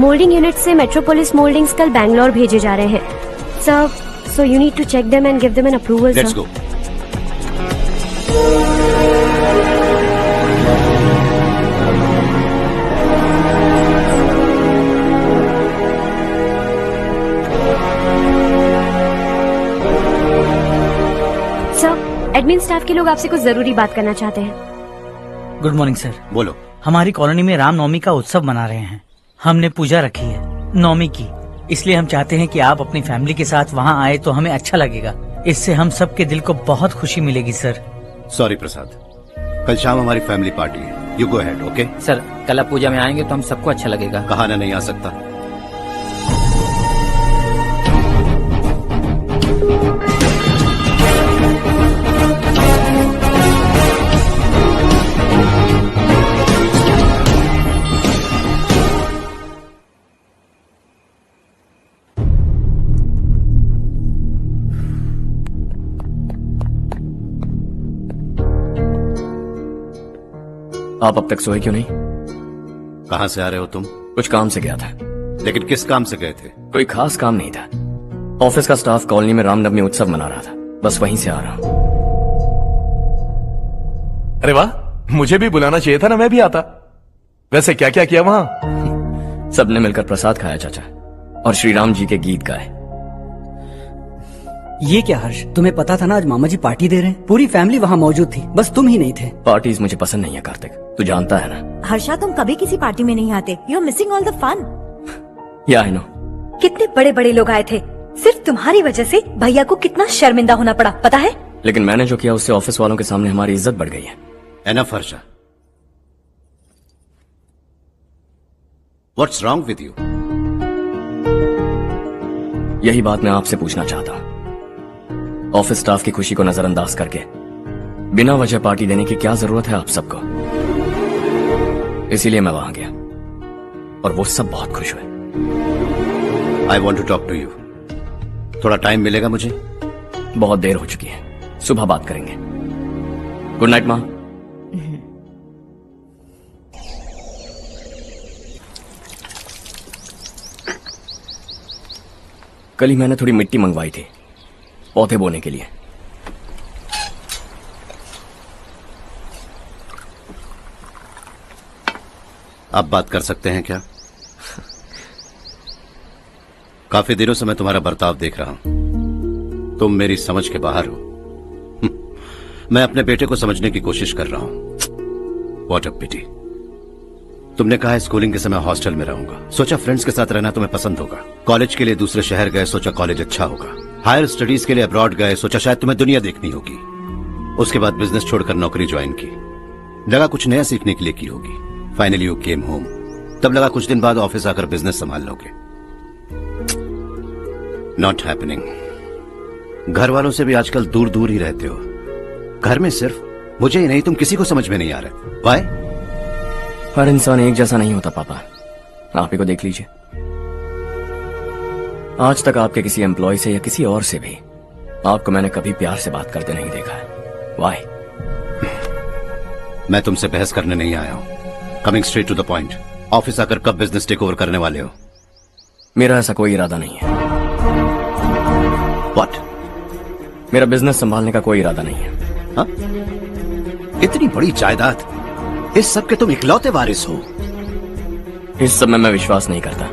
Moulding unit से Metropolis Mouldings कल बैंगलोर भेजे जा रहे हैं sir, so you need to check them and give them an approval. Let's go. Sir, admin staff के लोग आपसे कुछ जरूरी बात करना चाहते हैं। Good morning sir. बोलो। हमारी कॉलोनी में रामनवमी का उत्सव मना रहे हैं। हमने पूजा रखी है नवमी की, इसलिए हम चाहते हैं कि आप अपनी फैमिली के साथ वहाँ आए तो हमें अच्छा लगेगा। इससे हम सबके दिल को बहुत खुशी मिलेगी सर। सॉरी प्रसाद, कल शाम हमारी फैमिली पार्टी है। You go ahead. Okay sir, कल आप पूजा में आएंगे तो हम सबको अच्छा लगेगा। कहा ना नहीं आ सकता। आप अब तक सोए क्यों नहीं? कहाँ से आ रहे हो तुम? कुछ काम से गया था। लेकिन किस काम से गए थे? कोई खास काम नहीं था। ऑफिस का स्टाफ कॉलोनी में रामनवमी उत्सव मना रहा था, बस वहीं से आ रहा हूँ। अरे वाह, मुझे भी बुलाना चाहिए था ना, मैं भी आता। वैसे क्या क्या किया वहाँ? सबने मिलकर प्रसाद खाया चाचा, और श्री राम जी के गीत गाए। ये क्या हर्ष, तुम्हें पता था ना आज मामा जी पार्टी दे रहे हैं? पूरी फैमिली वहाँ मौजूद थी, बस तुम ही नहीं थे। पार्टीज मुझे पसंद नहीं है कार्तिक, तू जानता है ना। हर्षा, तुम कभी किसी पार्टी में नहीं आते। You are missing all the fun. Yeah I no. कितने बड़े बड़े लोग आए थे, सिर्फ तुम्हारी वजह से भैया को कितना शर्मिंदा होना पड़ा, पता है? लेकिन मैंने जो किया उससे ऑफिस वालों के सामने हमारी इज्जत बढ़ गई है। Enough Harsha, what's wrong with you? यही बात मैं आपसे पूछना चाहता हूँ। ऑफिस स्टाफ की खुशी को नजरअंदाज करके बिना वजह पार्टी देने की क्या जरूरत है आप सबको? इसीलिए मैं वहां गया और वो सब बहुत खुश हुए। I want to talk to you. थोड़ा टाइम मिलेगा मुझे? बहुत देर हो चुकी है, सुबह बात करेंगे। गुड नाइट माँ। कल ही मैंने थोड़ी मिट्टी मंगवाई थी पौधे बोने के लिए। आप बात कर सकते हैं क्या? काफी दिनों से मैं तुम्हारा बर्ताव देख रहा हूं। तुम मेरी समझ के बाहर हो। मैं अपने बेटे को समझने की कोशिश कर रहा हूं। व्हाट अ पिटी। तुमने कहा स्कूलिंग के समय हॉस्टल में रहूंगा, सोचा फ्रेंड्स के साथ रहना तुम्हें पसंद होगा। कॉलेज के लिए दूसरे शहर गए, सोचा कॉलेज अच्छा होगा। हायर स्टडीज के लिए अब्रॉड गए, सोचा शायद तुम्हें दुनिया देखनी होगी। उसके बाद बिजनेस छोड़कर नौकरी ज्वाइन की, लगा कुछ नया सीखने के लिए की होगी। फाइनली यू केम होम, तब लगा कुछ दिन बाद ऑफिस आकर बिजनेस संभाल लोगे। Not happening. घर वालों से भी आजकल दूर दूर ही रहते हो। घर में सिर्फ मुझे ही नहीं, तुम किसी को समझ में नहीं आ रहे। वाई? हर इंसान एक जैसा नहीं होता पापा, आप ही को देख लीजिए। आज तक आपके किसी एम्प्लॉय से या किसी और से भी आपको मैंने कभी प्यार से बात करते नहीं देखा है। वाई? मैं तुमसे बहस करने नहीं आया हूं। Coming straight to the point, office आकर कब बिजनेस टेक ओवर करने वाले हो? मेरा ऐसा कोई इरादा नहीं है। व्हाट? मेरा बिजनेस संभालने का कोई इरादा नहीं है। हा? इतनी बड़ी जायदाद, इस सब के तुम इकलौते वारिस हो। इस सब में मैं विश्वास नहीं करता।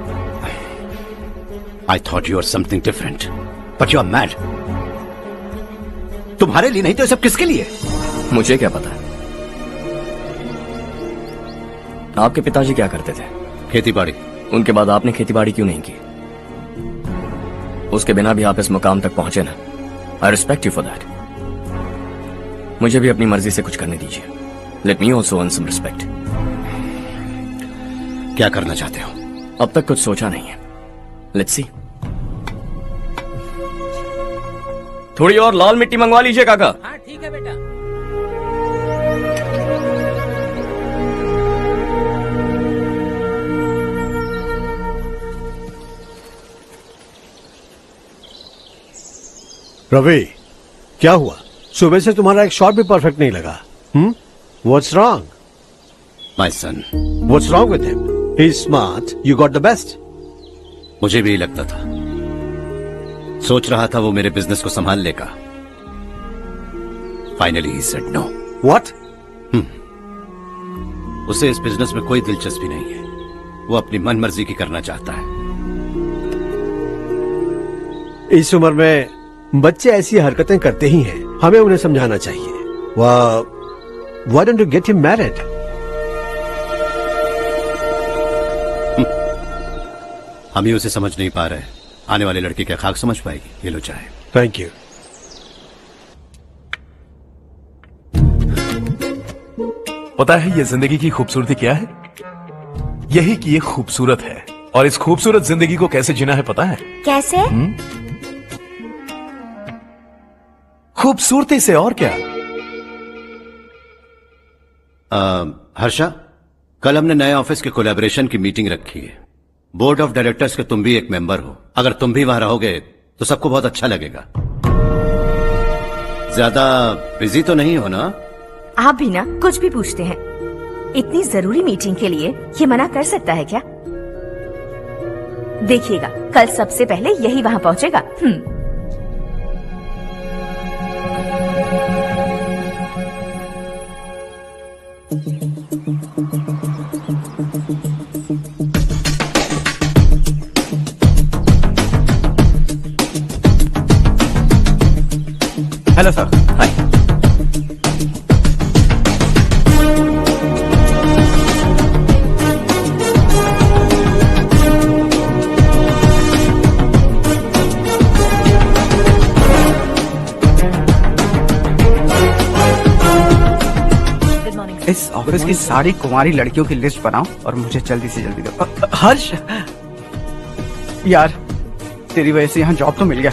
I thought you were something different, but you are mad. तुम्हारे लिए नहीं तो ये सब किसके लिए? मुझे क्या पता। आपके पिताजी क्या करते थे? खेतीबाड़ी। उनके बाद आपने खेतीबाड़ी क्यों नहीं की? उसके बिना भी आप इस मुकाम तक पहुंचे ना। I respect you for that. मुझे भी अपनी मर्जी से कुछ करने दीजिए। Let me also earn some respect. क्या करना चाहते हो? अब तक कुछ सोचा नहीं है। Let's see. थोड़ी और लाल मिट्टी मंगवा लीजिए काका। हाँ ठीक है बेटा। रवि, क्या हुआ? सुबह से तुम्हारा एक शॉट भी परफेक्ट नहीं लगा। What's wrong? My son. What's wrong with him? He smart, you got the best. मुझे भी यही लगता था। सोच रहा था वो मेरे बिजनेस को संभाल लेगा। Finally he said no. What? उसे इस बिजनेस में कोई दिलचस्पी नहीं है। वो अपनी मन मर्जी की करना चाहता है। इस उम्र में बच्चे ऐसी हरकतें करते ही हैं, हमें उन्हें समझाना चाहिए। Why don't you get him married? हम ही उसे समझ नहीं पा रहे। आने वाली लड़की क्या खाक समझ पाएगी? ये लो चाहे। Thank you. पता है ये जिंदगी की खूबसूरती क्या है? यही कि ये खूबसूरत है, और इस खूबसूरत जिंदगी को कैसे जीना है पता है? कैसे? खूबसूरती से, और क्या। हर्षा, कल हमने नए ऑफिस के कोलैबोरेशन की मीटिंग रखी है। बोर्ड ऑफ डायरेक्टर्स के तुम भी एक मेंबर हो। अगर तुम भी वहां रहोगे तो सबको बहुत अच्छा लगेगा। ज्यादा बिजी तो नहीं हो ना? आप भी ना कुछ भी पूछते हैं। इतनी जरूरी मीटिंग के लिए ये मना कर सकता है क्या? देखिएगा, कल सबसे पहले यही वहाँ पहुँचेगा। Hello sir. हाय। इस ऑफिस की सारी कुंवारी लड़कियों की लिस्ट बनाओ और मुझे जल्दी से जल्दी दो। हर्ष, यार तेरी वजह से यहाँ जॉब तो मिल गया।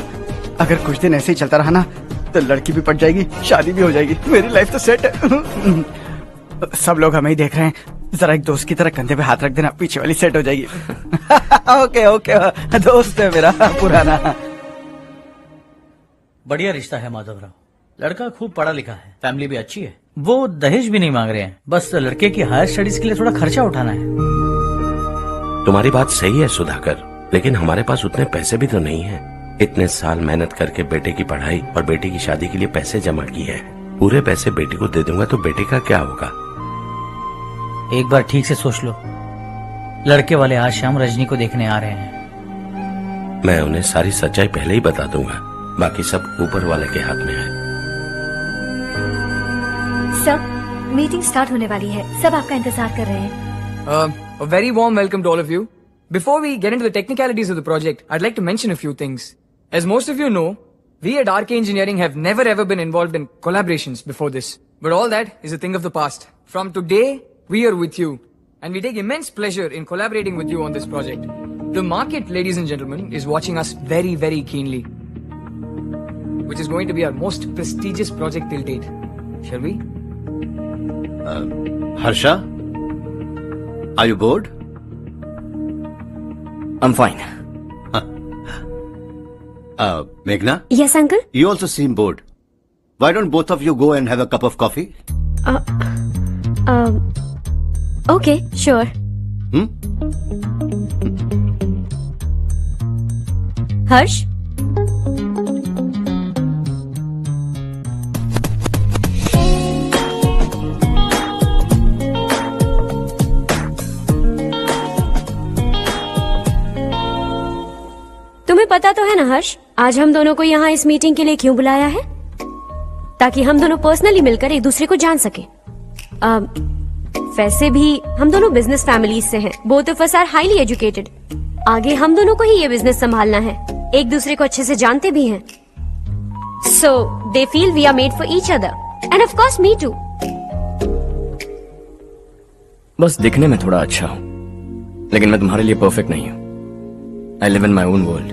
अगर कुछ दिन ऐसे ही चलता रहा ना तो लड़की भी पट जाएगी, शादी भी हो जाएगी, मेरी लाइफ तो सेट है। सब लोग हमें ही देख रहे हैं, जरा एक दोस्त की तरह कंधे पे हाथ रख देना, पीछे वाली सेट हो जाएगी। ओके ओके, दोस्त है मेरा पुराना। बढ़िया रिश्ता है माधवराव। लड़का खूब पढ़ा लिखा है, फैमिली भी अच्छी है। वो दहेज भी नहीं मांग रहे हैं, बस लड़के की हायर स्टडीज के लिए थोड़ा खर्चा उठाना है। तुम्हारी बात सही है सुधाकर, लेकिन हमारे पास उतने पैसे भी तो नहीं है। इतने साल मेहनत करके बेटे की पढ़ाई और बेटे की शादी के लिए पैसे जमा किए हैं। पूरे पैसे बेटी को दे दूंगा तो बेटे का क्या होगा? एक बार ठीक से सोच लो। लड़के वाले आज शाम रजनी को देखने आ रहे हैं। मैं उन्हें सारी सच्चाई पहले ही बता दूंगा, बाकी सब ऊपर वाले के हाथ में है। सर, मीटिंग स्टार्ट होने वाली है, सब आपका इंतजार कर रहे हैं। A very warm welcome to all of you. Before we get into the technicalities of the project, I'd like to mention a few things. As most of you know, we at RK Engineering have never ever been involved in collaborations before this. But all that is a thing of the past. From today, we are with you. And we take immense pleasure in collaborating with you on this project. The market, ladies and gentlemen, is watching us very, very keenly. Which is going to be our most prestigious project till date. Shall we? Harsha, are you bored? I'm fine. Meghna? Yes, uncle? You also seem bored. Why don't both of you go and have a cup of coffee? Okay, sure. Harsh? तुम्हें पता तो है ना हर्ष, आज हम दोनों को यहाँ इस मीटिंग के लिए क्यों बुलाया है? ताकि हम दोनों पर्सनली मिलकर एक दूसरे को जान सके। वैसे भी हम दोनों बिजनेस फैमिलीज से हैं। Both of us are highly educated. आगे हम दोनों को ही ये बिजनेस संभालना है। एक दूसरे को अच्छे से जानते भी हैं। So they feel we are made for each other and of course me too. बस दिखने में थोड़ा अच्छा हूँ, लेकिन मैं तुम्हारे लिए परफेक्ट नहीं हूँ। I live in my own world,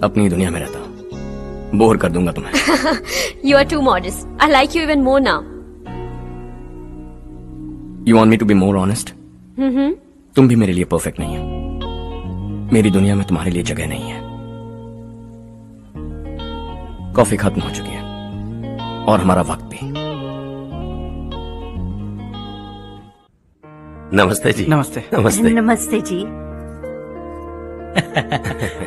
अपनी दुनिया में रहता हूँ। बोर कर दूंगा तुम्हें। You are too modest. I like you even more now. You want me to be more honest? तुम भी मेरे लिए परफेक्ट नहीं हो। मेरी दुनिया में तुम्हारे लिए जगह नहीं है। कॉफी खत्म हो चुकी है और हमारा वक्त भी। नमस्ते जी। नमस्ते। नमस्ते। नमस्ते जी।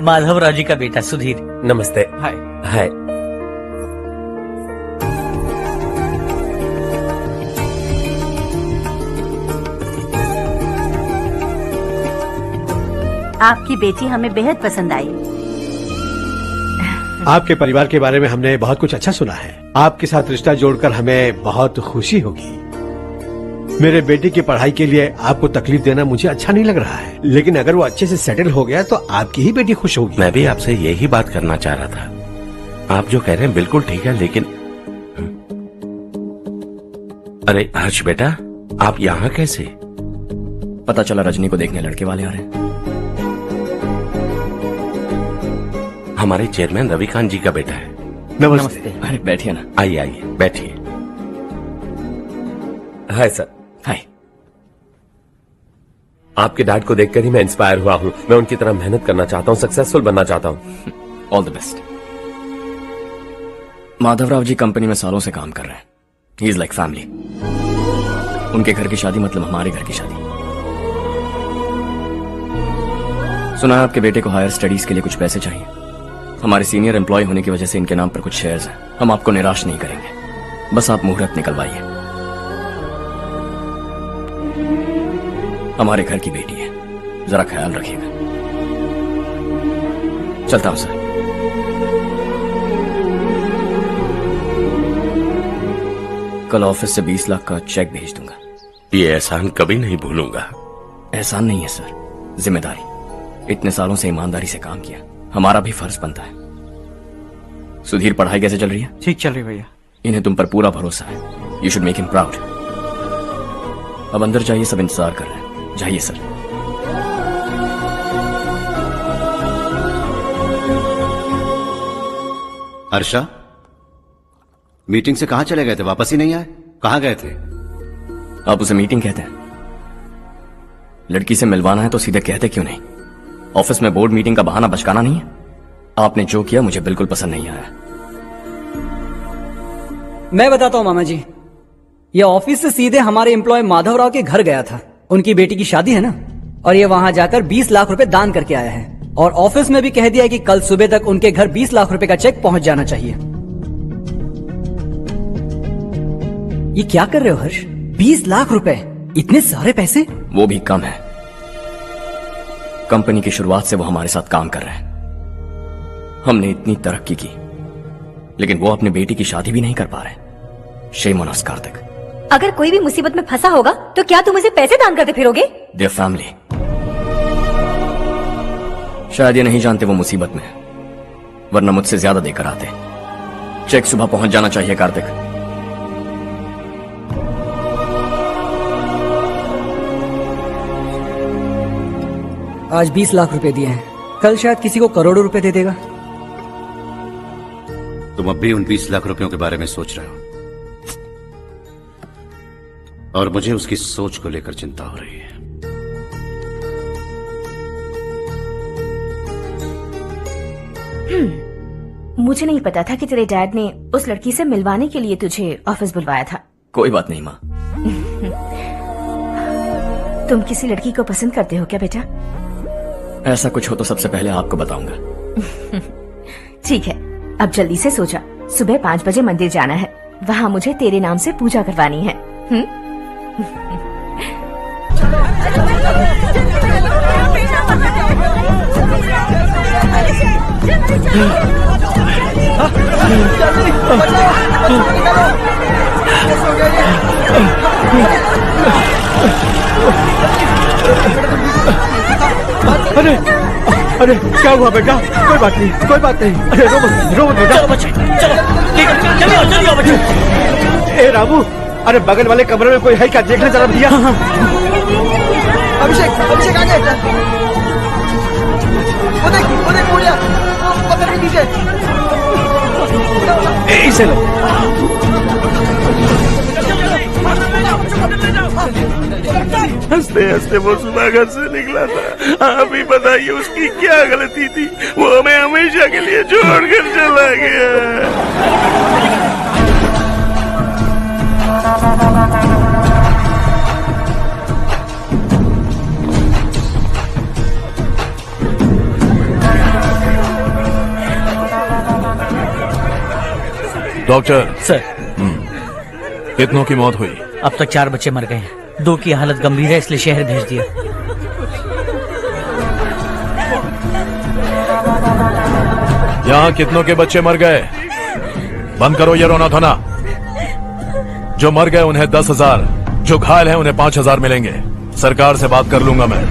माधवराव जी का बेटा सुधीर। नमस्ते। हाय। हाय। आपकी बेटी हमें बेहद पसंद आई। आपके परिवार के बारे में हमने बहुत कुछ अच्छा सुना है। आपके साथ रिश्ता जोड़कर हमें बहुत खुशी होगी। मेरे बेटे की पढ़ाई के लिए आपको तकलीफ देना मुझे अच्छा नहीं लग रहा है, लेकिन अगर वो अच्छे से सेटल हो गया तो आपकी ही बेटी खुश होगी। मैं भी आपसे यही बात करना चाह रहा था। आप जो कह रहे हैं बिल्कुल ठीक है, लेकिन अरे हर्ष बेटा, आप यहाँ कैसे? पता चला रजनी को देखने लड़के वाले आ रहे हैं। हमारे चेयरमैन रविकांत जी का बेटा है। नमस्ते। अरे बैठिए ना। आइए आइए बैठिए। Hi sir. हाय। आपके डैड को देखकर ही मैं इंस्पायर हुआ हूँ। मैं उनकी तरह मेहनत करना चाहता हूँ, सक्सेसफुल बनना चाहता हूँ। All the best. Madhavrao ji company में सालों से काम कर रहे हैं। He is like family. उनके घर की शादी मतलब हमारे घर की शादी। सुना है आपके बेटे को हायर स्टडीज के लिए कुछ पैसे चाहिए। हमारे सीनियर एम्प्लॉय होने की वजह से इनके नाम पर कुछ शेयर्स हैं। हम आपको निराश नहीं करेंगे, बस आप मुहूर्त निकलवाइए। हमारे घर की बेटी है, जरा ख्याल रखिएगा। चलता हूं सर। कल ऑफिस से 20 लाख का चेक भेज दूंगा। ये एहसान कभी नहीं भूलूंगा। एहसान नहीं है सर, जिम्मेदारी। इतने सालों से ईमानदारी से काम किया, हमारा भी फर्ज बनता है। सुधीर, पढ़ाई कैसे चल रही है? ठीक चल रही भैया। इन्हें तुम पर पूरा भरोसा है। You should make him proud. अब अंदर जाइए, सब इंतजार कर रहे हैं। जाइए सर। हर्षा, मीटिंग से कहाँ चले गए थे? वापस ही नहीं आए? कहाँ गए थे? आप उसे मीटिंग कहते हैं? लड़की से मिलवाना है तो सीधे कहते क्यों नहीं? ऑफिस में बोर्ड मीटिंग का बहाना बचकाना नहीं है। आपने जो किया मुझे बिल्कुल पसंद नहीं आया। मैं बताता हूँ मामा जी, ये ऑफिस से सीधे हमारे एम्प्लॉय माधवराव के घर गया था। उनकी बेटी की शादी है ना, और ये वहां जाकर 20 लाख रुपए दान करके आया है। और ऑफिस में भी कह दिया कि कल सुबह तक उनके घर 20 लाख रुपए का चेक पहुंच जाना चाहिए। ये क्या कर रहे हो हर्ष? 20 लाख रुपए, इतने सारे पैसे? वो भी कम है। कंपनी की शुरुआत से वो हमारे साथ काम कर रहे हैं। हमने इतनी तरक्की की, लेकिन वो अपनी बेटी की शादी भी नहीं कर पा रहे। Shame on us Kartik. अगर कोई भी मुसीबत में फंसा होगा तो क्या तुम उसे पैसे दान करते फिरोगे? Their family. शायद ये नहीं जानते वो मुसीबत में है, वरना मुझसे ज्यादा देकर आते। चेक सुबह पहुंच जाना चाहिए कार्तिक। आज 20 लाख रुपए दिए हैं, कल शायद किसी को करोड़ों रुपए दे देगा। तुम अब भी उन 20 लाख रुपयों के बारे में सोच रहे हो, और मुझे उसकी सोच को लेकर चिंता हो रही है। मुझे नहीं पता था कि तेरे डैड ने उस लड़की से मिलवाने के लिए तुझे ऑफिस बुलवाया था। कोई बात नहीं माँ। तुम किसी लड़की को पसंद करते हो क्या बेटा? ऐसा कुछ हो तो सबसे पहले आपको बताऊंगा। ठीक है, अब जल्दी से सो जा। सुबह 5 बजे मंदिर जाना है, वहाँ मुझे तेरे नाम से पूजा करवानी है। अरे अरे क्या हुआ बेटा? कोई बात नहीं, कोई बात नहीं। अरे रो मत बेटा। चलो बच्चे, चलो जल्दी आओ बच्चे। ए रामू, अरे बगल वाले कमरे में कोई है क्या? देखना जरा भैया। अभिषेक, अभिषेक आगे। वो देख मुड़िया, वो पकड़ के नीचे। इसे लो। हंसते हंसते वो सुबह घर से निकला था। आप ही बताइए उसकी क्या गलती थी? वो हमें हमेशा के लिए छोड़कर चला गया। डॉक्टर सर, कितनों की मौत हुई? अब तक 4 बच्चे मर गए हैं। 2 की हालत गंभीर है, इसलिए शहर भेज दिया। यहाँ कितनों के बच्चे मर गए? बंद करो ये रोना धोना। जो मर गए उन्हें 10,000, जो घायल हैं उन्हें 5,000 मिलेंगे। सरकार से बात कर लूंगा मैं।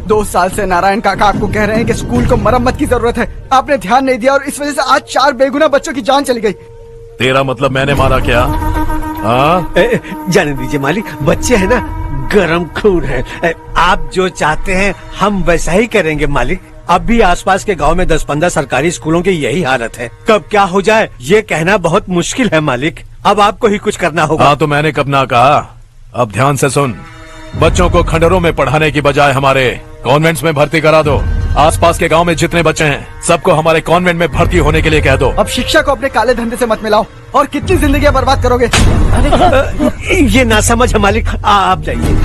2 साल से नारायण काका आपको कह रहे हैं कि स्कूल को मरम्मत की जरूरत है। आपने ध्यान नहीं दिया और इस वजह से आज 4 बेगुनाह बच्चों की जान चली गई। तेरा मतलब मैंने मारा क्या? हाँ, जाने दीजिए मालिक, बच्चे हैं ना, गरम खून है। आप जो चाहते हैं हम वैसा ही करेंगे मालिक। अब भी आसपास के गांव में 10-15 सरकारी स्कूलों की यही हालत है। कब क्या हो जाए ये कहना बहुत मुश्किल है मालिक। अब आपको ही कुछ करना होगा। हाँ, तो मैंने कब ना कहा। अब ध्यान से सुन, बच्चों को खंडरों में पढ़ाने की बजाय हमारे कॉन्वेंट्स में भर्ती करा दो। आसपास के गांव में जितने बच्चे हैं सबको हमारे कॉन्वेंट में भर्ती होने के लिए कह दो। अब शिक्षा को अपने काले धंधे से मत मिलाओ। और कितनी जिंदगियां बर्बाद करोगे? ये ना समझ है मालिक, आप जाइए।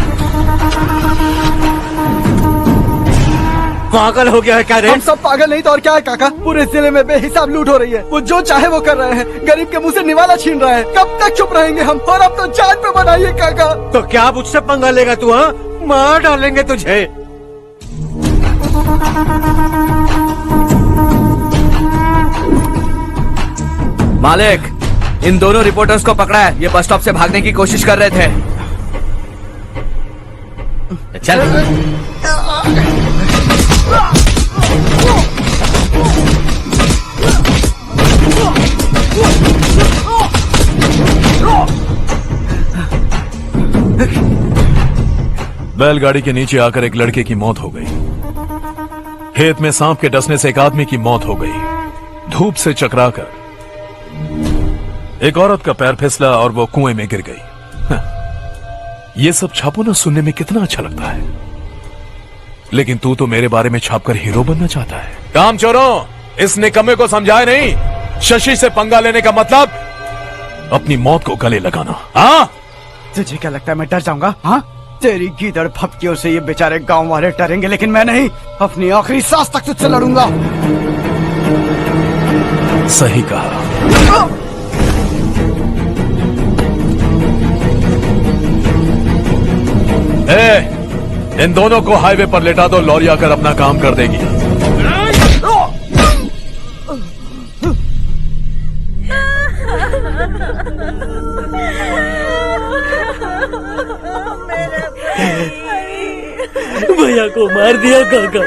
पागल हो गया है क्या रे? हम सब पागल नहीं तो और क्या है काका। पूरे जिले में बेहिसाब लूट हो रही है। वो जो चाहे वो कर रहे हैं। गरीब के मुंह से निवाला छीन रहे हैं। कब तक चुप रहेंगे हम? और अब तो जान पे बनाइए काका। तो क्या मुझसे पंगा लेगा तू? हाँ, मार डालेंगे तुझे। मालिक, इन दोनों रिपोर्टर्स को पकड़ा है। ये बस स्टॉप से भागने की कोशिश कर रहे थे। चल। बैलगाड़ी के नीचे आकर एक लड़के की मौत हो गई। खेत में सांप के डसने से एक आदमी की मौत हो गई। धूप से चकराकर एक औरत का पैर फिसला और वो कुएं में गिर गई। ये सब छापो ना, सुनने में कितना अच्छा लगता है। लेकिन तू तो मेरे बारे में छापकर हीरो बनना चाहता है। काम चोरों, इस निकम्मे को समझाए नहीं। शशि से पंगा लेने का मतलब अपनी मौत को गले लगाना। हाँ, तुझे क्या लगता है मैं डर जाऊंगा? हाँ, तेरी गीदड़ फपकियों से ये बेचारे गांव वाले डरेंगे, लेकिन मैं नहीं। अपनी आखिरी सांस तक तुझसे लड़ूंगा। सही कहा। इन दोनों को हाईवे पर लेटा दो। लॉरी आकर अपना काम कर देगी। भैया को मार दिया काका।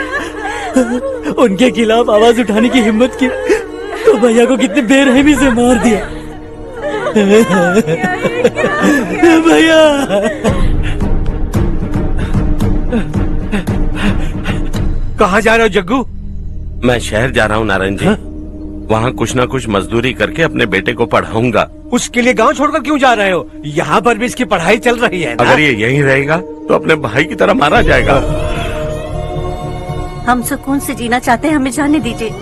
उनके खिलाफ आवाज उठाने की हिम्मत की तो भैया को कितनी बेरहमी से मार दिया। भैया, कहाँ जा रहे हो जग्गू? मैं शहर जा रहा हूँ नारायण जी। वहाँ कुछ ना कुछ मजदूरी करके अपने बेटे को पढ़ाऊंगा। उसके लिए गांव छोड़कर क्यों जा रहे हो? यहाँ पर भी इसकी पढ़ाई चल रही है ना? अगर ये यहीं रहेगा तो अपने भाई की तरह मारा जाएगा। हम सुकून से जीना चाहते हैं, हमें जाने दीजिए।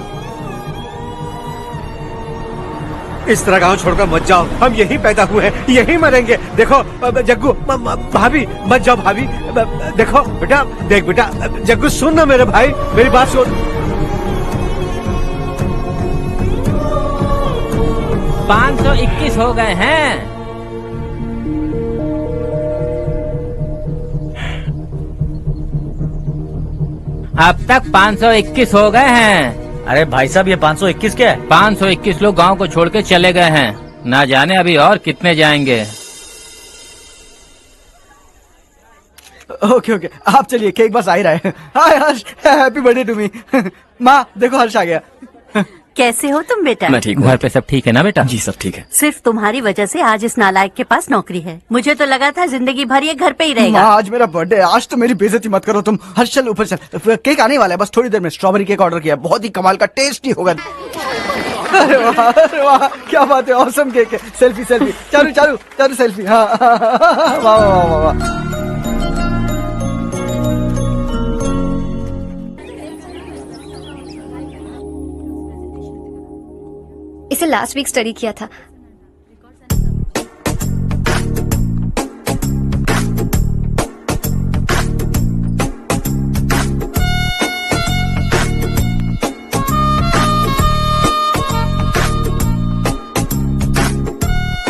इस तरह गांव छोड़कर मत जाओ। हम यहीं पैदा हुए हैं, यहीं मरेंगे। देखो जग्गू, भाभी मत जाओ। भाभी देखो बेटा, देख बेटा, जग्गू सुन ना मेरे भाई, मेरी बात सुन। 521 हो गए हैं। अब तक 521 हो गए हैं। अरे भाई साहब, ये 521 क्या है? 521 लोग गांव को छोड़ के चले गए हैं। ना जाने अभी और कितने जाएंगे। ओके ओके, आप चलिए, केक बस आ ही रहा है। हाय हर्ष, हैप्पी बर्थडे टू मी। माँ देखो, हर्ष आ गया। कैसे हो तुम बेटा? मैं ठीक हूँ। घर पे सब ठीक है ना बेटा? जी सब ठीक है। सिर्फ तुम्हारी वजह से आज इस नालायक के पास नौकरी है। मुझे तो लगा था जिंदगी भर ये घर पे ही रहेगा। माँ, आज मेरा बर्थडे है। आज तो मेरी बेइज्जती मत करो तुम। हर्ष चल ऊपर चल, केक आने वाला है बस थोड़ी देर में। स्ट्रॉबेरी केक ऑर्डर किया, बहुत ही कमाल का, टेस्टी होगा। अरे वाह, क्या बात है, ऑसम केक है। Selfie selfie, Charu Charu Charu selfie. हाँ, वाह वाह वाह वाह। इसे लास्ट वीक स्टडी किया था।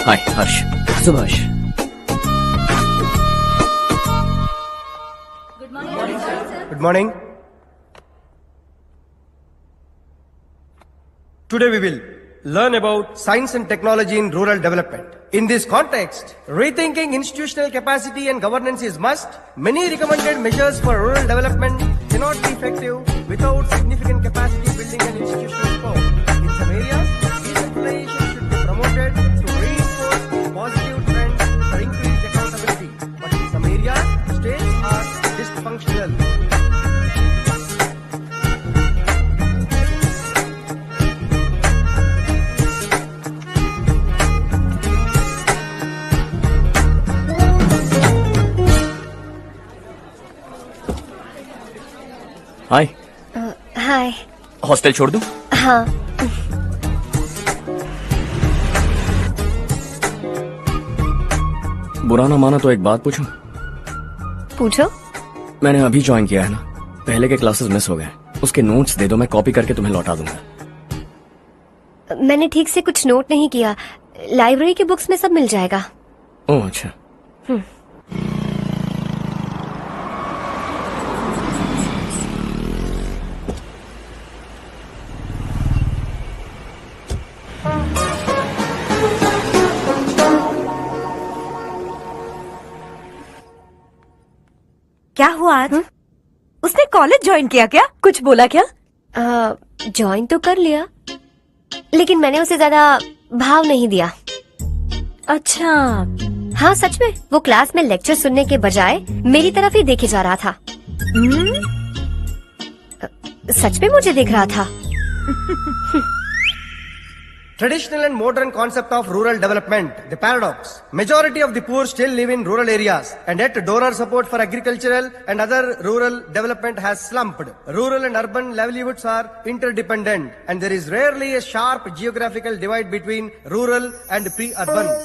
हाय हर्ष। Subhash. Good morning. Today we will learn about science and technology in rural development. In this context, rethinking institutional capacity and governance is must. Many recommended measures for rural development cannot be effective without significant capacity building and institutional support. In some areas, decentralization should be promoted to reinforce positive trends for increased accountability. But in some areas, states are dysfunctional. Hi. Hi. Hostel छोड़ दूं? हाँ। बुरा ना माना तो एक बात पूछूं? पूछो। मैंने अभी ज्वाइन किया है ना, पहले के क्लासेस मिस हो गए। उसके नोट्स दे दो, मैं कॉपी करके तुम्हें लौटा दूंगा। मैंने ठीक से कुछ नोट नहीं किया। लाइब्रेरी की बुक्स में सब मिल जाएगा। ओह अच्छा। क्या हुआ आज? उसने कॉलेज ज्वाइन किया क्या? कुछ बोला क्या? ज्वाइन तो कर लिया, लेकिन मैंने उसे ज्यादा भाव नहीं दिया। अच्छा। हाँ सच में, वो क्लास में लेक्चर सुनने के बजाय मेरी तरफ ही देखे जा रहा था। सच में मुझे देख रहा था। Traditional and modern concept of rural development, the paradox. Majority of the poor still live in rural areas, and yet donor support for agricultural and other rural development has slumped. Rural and urban livelihoods are interdependent, and there is rarely a sharp geographical divide between rural and pre-urban.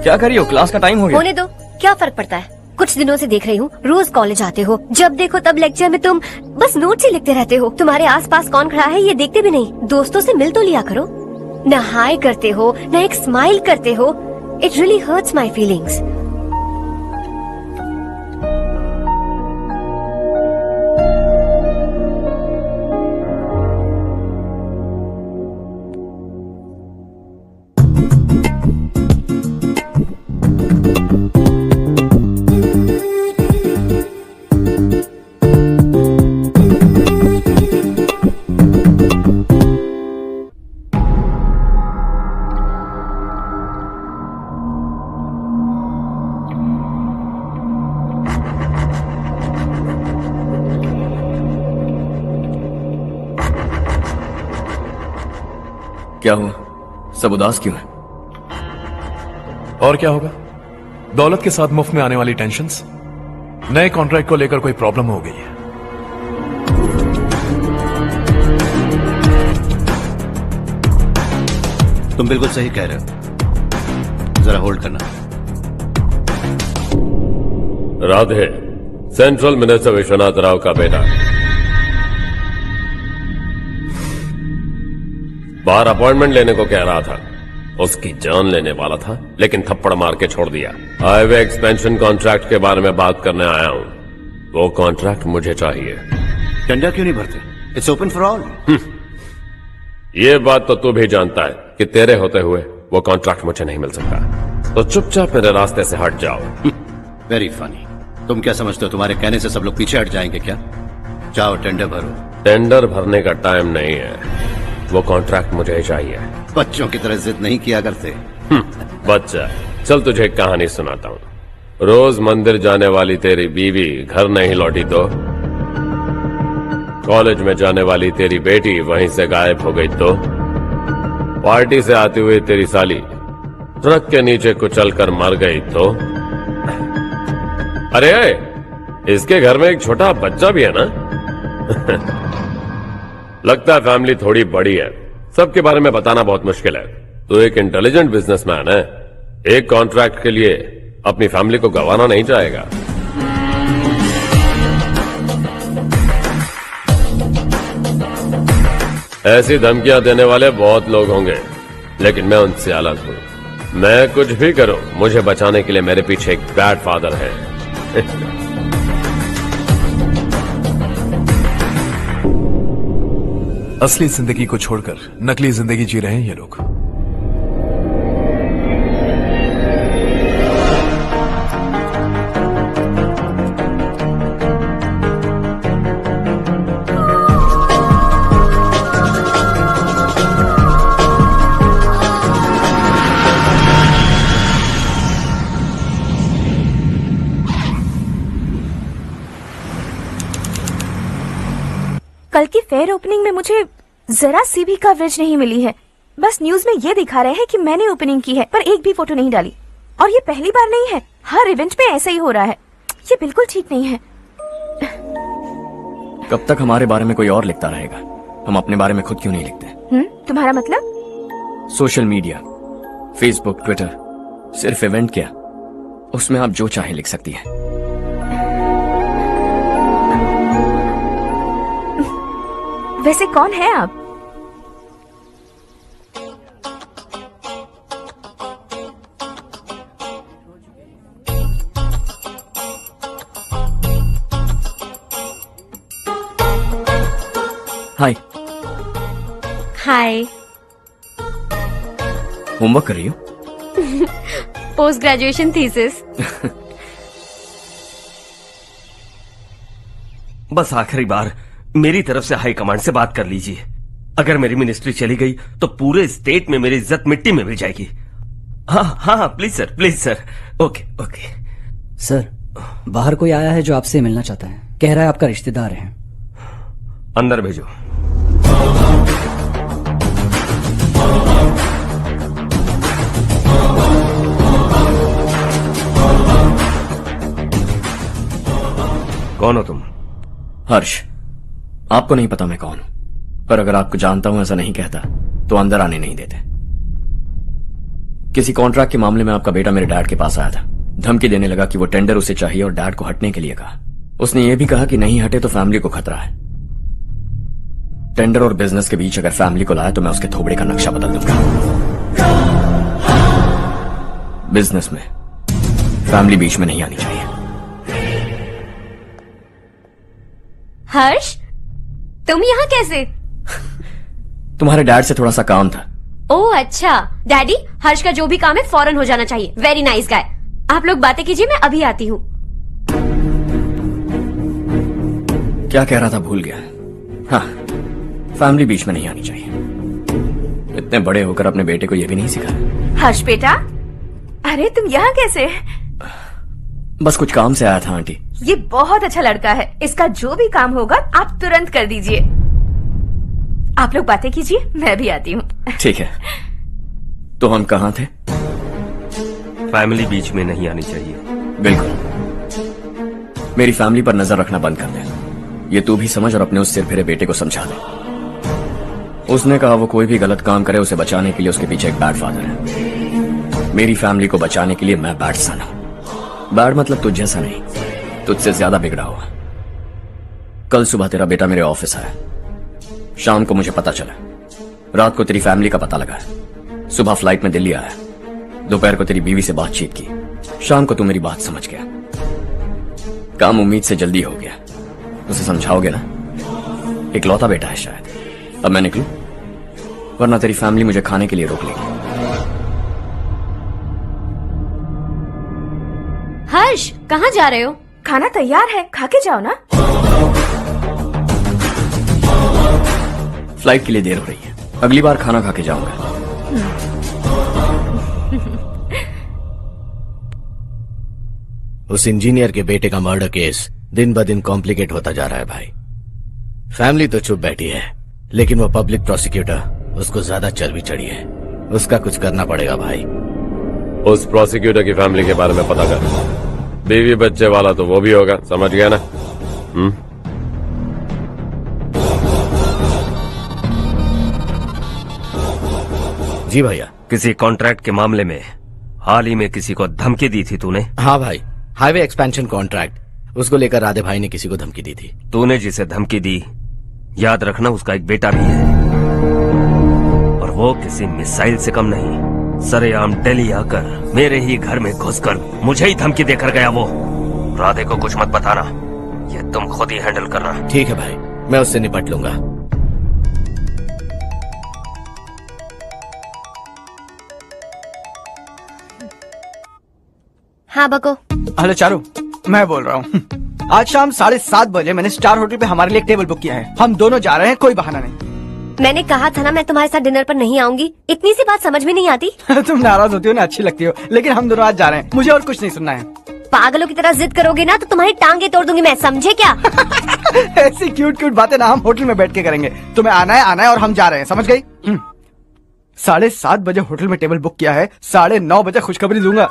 क्या कर रही हो? Class का time हो गया। होने दो, क्या फर्क पड़ता है? कुछ दिनों से देख रही हूँ, रोज कॉलेज आते हो, जब देखो तब लेक्चर में तुम बस नोट्स ही लिखते रहते हो। तुम्हारे आसपास कौन खड़ा है ये देखते भी नहीं। दोस्तों से मिल तो लिया करो। न हाय करते हो, न एक स्माइल करते हो। It really hurts my feelings. क्या हुआ? सब उदास क्यों है? और क्या होगा? दौलत के साथ मुफ्त में आने वाली टेंशन्स। नए कॉन्ट्रैक्ट को लेकर कोई प्रॉब्लम हो गई है। तुम बिल्कुल सही कह रहे हो। जरा होल्ड करना। राधे सेंट्रल मिनिस्टर विश्वनाथ राव का बेटा। बाहर अपॉइंटमेंट लेने को कह रहा था, उसकी जान लेने वाला था, लेकिन थप्पड़ मार के छोड़ दिया। हाईवे एक्सपेंशन कॉन्ट्रैक्ट के बारे में बात करने आया हूं। वो कॉन्ट्रैक्ट मुझे चाहिए। टेंडर क्यों नहीं भरते? It's open for all. ये बात तो तू भी जानता है कि तेरे होते हुए वो कॉन्ट्रैक्ट मुझे नहीं मिल सकता, तो चुपचाप मेरे रास्ते से हट जाओ। Very funny. तुम क्या समझते हो तुम्हारे कहने से सब लोग पीछे हट जाएंगे क्या? जाओ टेंडर भरो। टेंडर भरने का टाइम नहीं है, वो कॉन्ट्रैक्ट मुझे ही चाहिए। बच्चों की तरह जिद नहीं किया करते। बच्चा, चल तुझे एक कहानी सुनाता हूँ। रोज मंदिर जाने वाली तेरी बीवी घर नहीं लौटी तो, कॉलेज में जाने वाली तेरी बेटी वहीं से गायब हो गई तो, पार्टी से आती हुई तेरी साली ट्रक के नीचे कुचल कर मर गई तो, अरे इसके घर में एक छोटा बच्चा भी है ना? लगता है फैमिली थोड़ी बड़ी है, सबके बारे में बताना बहुत मुश्किल है। तो एक इंटेलिजेंट बिजनेसमैन है, एक कॉन्ट्रैक्ट के लिए अपनी फैमिली को गंवाना नहीं चाहेगा। ऐसी धमकियां देने वाले बहुत लोग होंगे, लेकिन मैं उनसे अलग हूं। मैं कुछ भी करूं, मुझे बचाने के लिए मेरे पीछे एक बैड फादर है। असली जिंदगी को छोड़कर नकली जिंदगी जी रहे हैं ये लोग। कल की फेयर ओपनिंग में मुझे जरा सी भी कवरेज नहीं मिली है। बस न्यूज में ये दिखा रहे हैं कि मैंने ओपनिंग की है, पर एक भी फोटो नहीं डाली। और ये पहली बार नहीं है, हर इवेंट में ऐसा ही हो रहा है। ये बिल्कुल ठीक नहीं है। कब तक हमारे बारे में कोई और लिखता रहेगा? हम अपने बारे में खुद क्यों नहीं लिखते? तुम्हारा मतलब? सोशल मीडिया, फेसबुक, ट्विटर, सिर्फ इवेंट क्या, उसमें आप जो चाहे लिख सकती हैं। वैसे कौन है आप? हाय। हाय। होमवर्क कर रही हो? Post graduation thesis. बस आखिरी बार मेरी तरफ से हाई कमांड से बात कर लीजिए। अगर मेरी मिनिस्ट्री चली गई तो पूरे स्टेट में मेरी इज्जत मिट्टी में मिल जाएगी। हाँ हाँ please sir, please sir. Okay okay sir, बाहर कोई आया है जो आपसे मिलना चाहता है। कह रहा है आपका रिश्तेदार है। अंदर भेजो। कौन हो तुम? हर्ष। आपको नहीं पता मैं कौन हूं, पर अगर आपको जानता हूं ऐसा नहीं कहता तो अंदर आने नहीं देते। किसी कॉन्ट्रैक्ट के मामले में आपका बेटा मेरे डैड के पास आया था। धमकी देने लगा कि वो टेंडर उसे चाहिए और डैड को हटने के लिए कहा। उसने ये भी कहा कि नहीं हटे तो फैमिली को खतरा है। टेंडर और बिजनेस के बीच अगर फैमिली को लाया तो मैं उसके थोबड़े का नक्शा बदल दूंगा। बिजनेस में फैमिली बीच में नहीं आनी चाहिए। हर्ष, तुम यहाँ कैसे? तुम्हारे डैड से थोड़ा सा काम था। ओह अच्छा। डैडी, हर्ष का जो भी काम है फौरन हो जाना चाहिए। Very nice guy. आप लोग बातें कीजिए, मैं अभी आती हूँ। क्या कह रहा था भूल गया। हाँ, फैमिली बीच में नहीं आनी चाहिए। इतने बड़े होकर अपने बेटे को यह भी नहीं सिखाया। हर्ष बेटा, अरे तुम यहाँ कैसे? बस कुछ काम से आया था आंटी। ये बहुत अच्छा लड़का है। इसका जो भी काम होगा आप तुरंत कर दीजिए। आप लोग बातें कीजिए, मैं भी आती हूँ। ठीक है। तो हम कहाँ थे? फैमिली बीच में नहीं आनी चाहिए। बिल्कुल। मेरी फैमिली पर नजर रखना बंद कर दे। ये तू भी समझ और अपने उस सिर फिरे बेटे को समझा दे। उसने कहा वो कोई भी गलत काम करे उसे बचाने के लिए उसके पीछे एक बैड फादर है। मेरी फैमिली को बचाने के लिए मैं बैड सन हूं। बैड मतलब तुझ जैसा नहीं, तुझसे ज्यादा बिगड़ा हुआ। कल सुबह तेरा बेटा मेरे ऑफिस आया। शाम को मुझे पता चला। रात को तेरी फैमिली का पता लगा। सुबह फ्लाइट में दिल्ली आया। दोपहर को तेरी बीवी से बातचीत की। शाम को तू मेरी बात समझ गया। काम उम्मीद से जल्दी हो गया। उसे समझाओगे ना? इकलौता बेटा है शायद। अब मैं निकलूं, वरना तेरी फैमिली मुझे खाने के लिए रोक लेगी। हर्ष, कहाँ जा रहे हो? खाना तैयार है, खा के जाओ ना। फ्लाइट के लिए देर हो रही है, अगली बार खाना खा के जाऊंगा। उस इंजीनियर के बेटे का मर्डर केस दिन ब दिन कॉम्प्लिकेट होता जा रहा है भाई। फैमिली तो चुप बैठी है, लेकिन वो पब्लिक प्रोसिक्यूटर उसको ज्यादा चर्बी चढ़ी है। उसका कुछ करना पड़ेगा भाई। उस प्रोसिक्यूटर की फैमिली के बारे में पता कर। बीवी बच्चे वाला तो वो भी होगा, समझ गया ना? जी भैया, किसी कॉन्ट्रैक्ट के मामले में हाल ही में किसी को धमकी दी थी तूने? हाँ भाई, हाईवे एक्सपेंशन कॉन्ट्रैक्ट, उसको लेकर राधे भाई ने किसी को धमकी दी थी। तूने जिसे धमकी दी, याद रखना उसका एक बेटा भी है, और वो किसी मिसाइल से कम नहीं। सरेआम दिल्ली आकर मेरे ही घर में घुसकर मुझे ही धमकी देकर गया वो। राधे को कुछ मत बताना, ये तुम खुद ही हैंडल करना। ठीक है भाई, मैं उससे निपट लूंगा। हाँ बको। हेलो चारू, मैं बोल रहा हूँ। आज शाम 7:30 बजे मैंने स्टार होटल पे हमारे लिए एक टेबल बुक किया है। हम दोनों जा रहे हैं, कोई बहाना नहीं। मैंने कहा था ना मैं तुम्हारे साथ डिनर पर नहीं आऊंगी। इतनी सी बात समझ में नहीं आती? तुम नाराज होती हो ना, अच्छी लगती हो, लेकिन हम दोनों आज जा रहे हैं। मुझे और कुछ नहीं सुनना है। पागलों की तरह जिद करोगे ना तो तुम्हारी टांगे तोड़ दूंगी मैं, समझे क्या? ऐसी क्यूट क्यूट बातें ना हम होटल में बैठ के करेंगे। तुम्हें आना है और हम जा रहे हैं, समझ गई? 7:30 बजे होटल में टेबल बुक किया है, 9:30 बजे खुशखबरी दूंगा।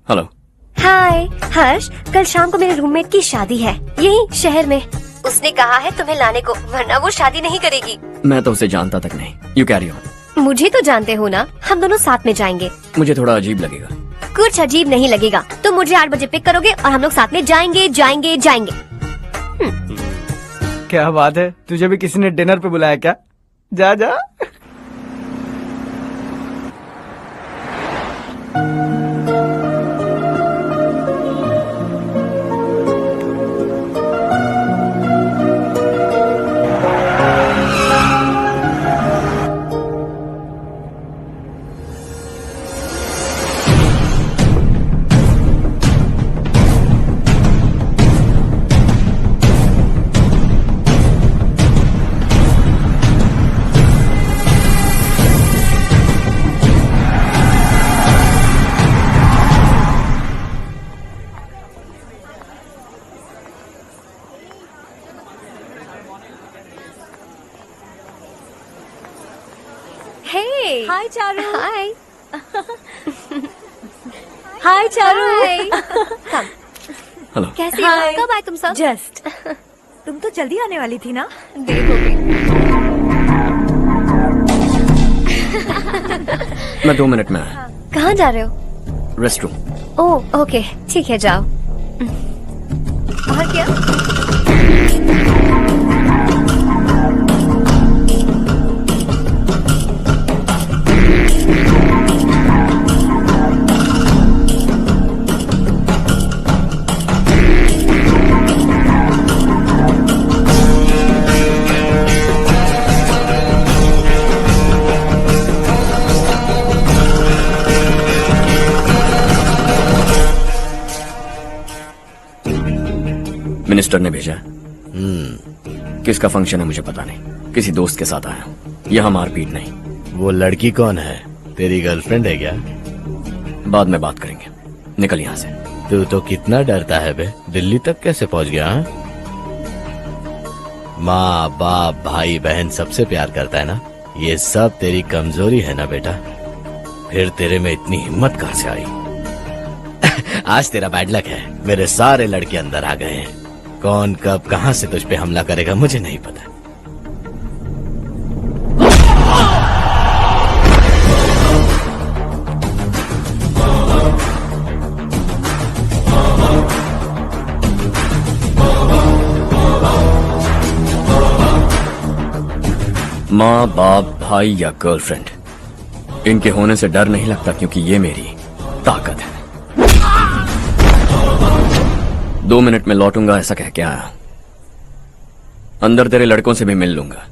हेलो। हाय हर्ष, कल शाम को मेरे रूममेट की शादी है यही शहर में। उसने कहा है तुम्हें लाने को, वरना वो शादी नहीं करेगी। मैं तो उसे जानता तक नहीं। You carry on. मुझे तो जानते हो ना, हम दोनों साथ में जाएंगे। मुझे थोड़ा अजीब लगेगा। कुछ अजीब नहीं लगेगा। तुम मुझे 8 बजे पिक करोगे और हम लोग साथ में जाएंगे जाएंगे जाएंगे। क्या बात है, तुझे भी किसी ने डिनर पे बुलाया क्या? जा जा। Hey. Hi चारू। Hi. हाय चारू। Come. हेलो। कैसी हो? कब आए तुम सब? जस्ट। तुम तो जल्दी आने वाली थी ना? देर हो गई। मैं 2 मिनट में आया। कहाँ जा रहे हो? Rest room. ओह ओके, ठीक है जाओ। और क्या? मिनिस्टर ने भेजा। किसका फंक्शन है मुझे पता नहीं, किसी दोस्त के साथ आया हूँ। यहाँ मारपीट नहीं। वो लड़की कौन है? तेरी गर्लफ्रेंड है क्या? बाद में बात करेंगे, निकल यहाँ से। तू तो कितना डरता है बे, दिल्ली तक कैसे पहुँच गया? हाँ? माँ बाप भाई बहन सबसे प्यार करता है ना, ये सब तेरी कमजोरी है ना बेटा। फिर तेरे में इतनी हिम्मत कहाँ से आई? आज तेरा बैड लक है, मेरे सारे लड़के अंदर आ गए हैं। कौन कब कहां से तुझ पे हमला करेगा मुझे नहीं पता। माँ बाप भाई या गर्लफ्रेंड, इनके होने से डर नहीं लगता, क्योंकि ये मेरी ताकत है। 2 मिनट में लौटूंगा ऐसा कह के आया। अंदर तेरे लड़कों से भी मिल लूंगा।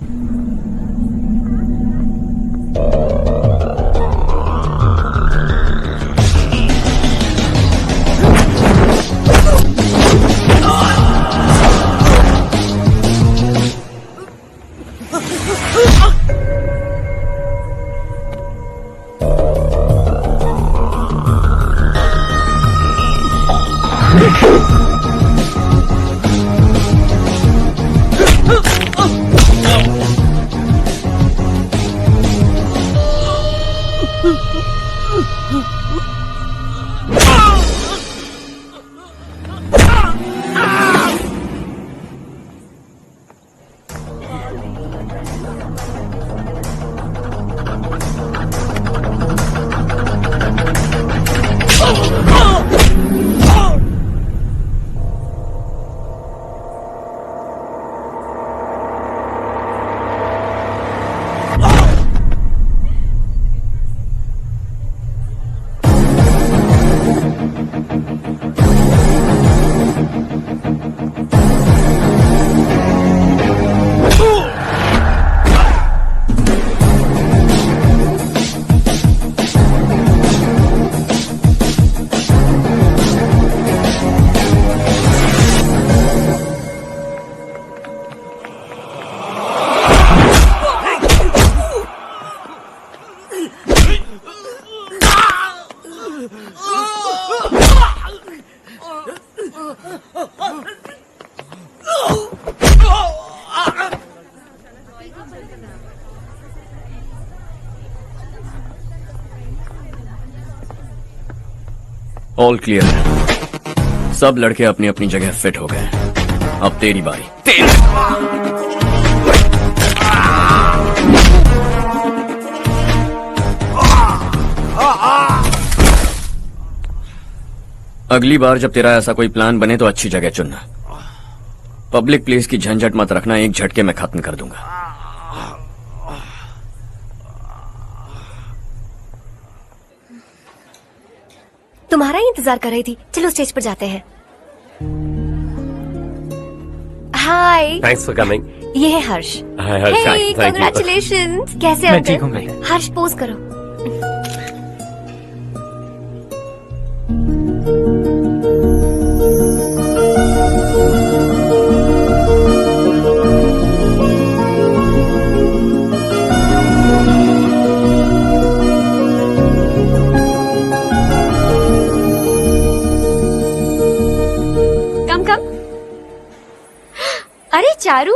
ऑल क्लियर है। सब लड़के अपनी अपनी जगह फिट हो गए। अब तेरी बारी। अगली बार जब तेरा ऐसा कोई प्लान बने तो अच्छी जगह चुनना। पब्लिक प्लेस की झंझट मत रखना, एक झटके में खत्म कर दूंगा। तुम्हारा ही इंतजार कर रही थी। चलो स्टेज पर जाते हैं। हाय, थैंक्स फॉर कमिंग। ये है हर्ष। हाय हर्ष, हे, thank you. कांग्रेचुलेशंस। कैसे मैं अंकल? ठीक हूँ बेटा। हर्ष पोज करो। कम कम। अरे चारू,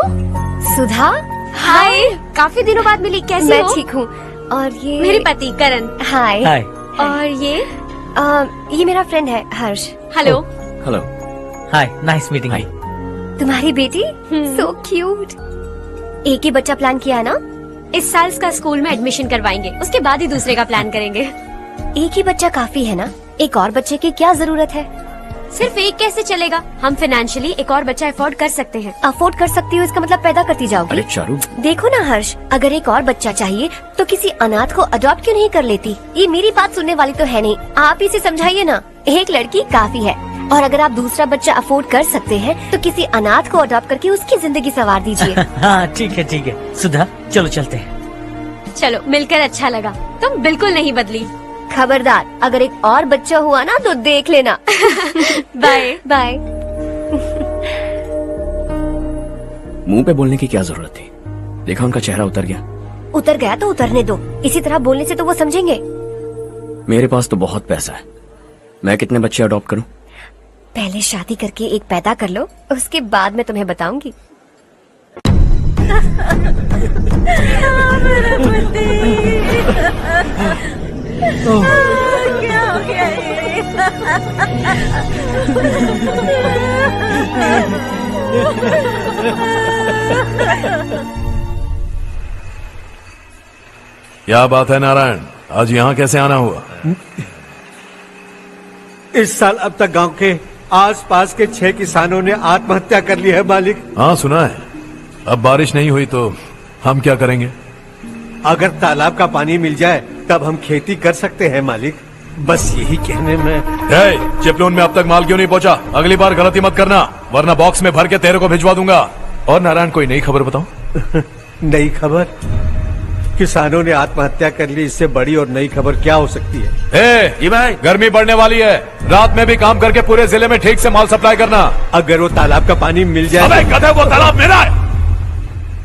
सुधा, हाय। काफी दिनों बाद मिली, कैसी मैं हो? ठीक हूँ। और ये मेरे पति करण। हाय। हाय। और ये मेरा फ्रेंड है Harsh. Hello. Hello. Hi, nice meeting you. तुम्हारी बेटी सो क्यूट। एक ही बच्चा प्लान किया है ना? इस साल इसका स्कूल में एडमिशन करवाएंगे, उसके बाद ही दूसरे का प्लान करेंगे। एक ही बच्चा काफी है ना? एक और बच्चे की क्या जरूरत है? सिर्फ एक कैसे चलेगा? हम फाइनेंशियली एक और बच्चा अफोर्ड कर सकते हैं। अफोर्ड कर सकती हो इसका मतलब पैदा करती जाओगी? अरे चारू, देखो ना हर्ष, अगर एक और बच्चा चाहिए तो किसी अनाथ को अडॉप्ट क्यों नहीं कर लेती? ये मेरी बात सुनने वाली तो है नहीं, आप इसे समझाइए ना। एक लड़की काफी है, और अगर आप दूसरा बच्चा अफोर्ड कर सकते हैं तो किसी अनाथ को अडॉप्ट करके उसकी जिंदगी संवार दीजिए। हाँ ठीक है सुधा, चलो चलते हैं। चलो, मिलकर अच्छा लगा। तुम बिल्कुल नहीं बदली। खबरदार, अगर एक और बच्चा हुआ ना तो देख लेना। Bye bye. मुंह पे बोलने की क्या जरूरत थी? देखा उनका चेहरा उतर गया। उतर गया तो उतरने दो, इसी तरह बोलने से तो वो समझेंगे। मेरे पास तो बहुत पैसा है, मैं कितने बच्चे अडॉप्ट करूं? पहले शादी करके एक पैदा कर लो, उसके बाद मैं तुम्हें बताऊंगी। क्या हो गया ये? क्या बात है नारायण, आज यहाँ कैसे आना हुआ? इस साल अब तक गांव के आसपास के 6 किसानों ने आत्महत्या कर ली है मालिक। हाँ सुना है। अब बारिश नहीं हुई तो हम क्या करेंगे? अगर तालाब का पानी मिल जाए तब हम खेती कर सकते हैं मालिक। बस यही कहने में। चिपलून में अब तक माल क्यों नहीं पहुंचा? अगली बार गलती मत करना, वरना बॉक्स में भर के तेरे को भिजवा दूंगा। और नारायण, कोई नई खबर बताऊं? नई खबर? किसानों ने आत्महत्या कर ली, इससे बड़ी और नई खबर क्या हो सकती है? ये भाई, गर्मी बढ़ने वाली है, रात में भी काम करके पूरे जिले में ठीक से माल सप्लाई करना। अगर वो तालाब का पानी मिल जाए। अबे गधे, वो तालाब मेरा है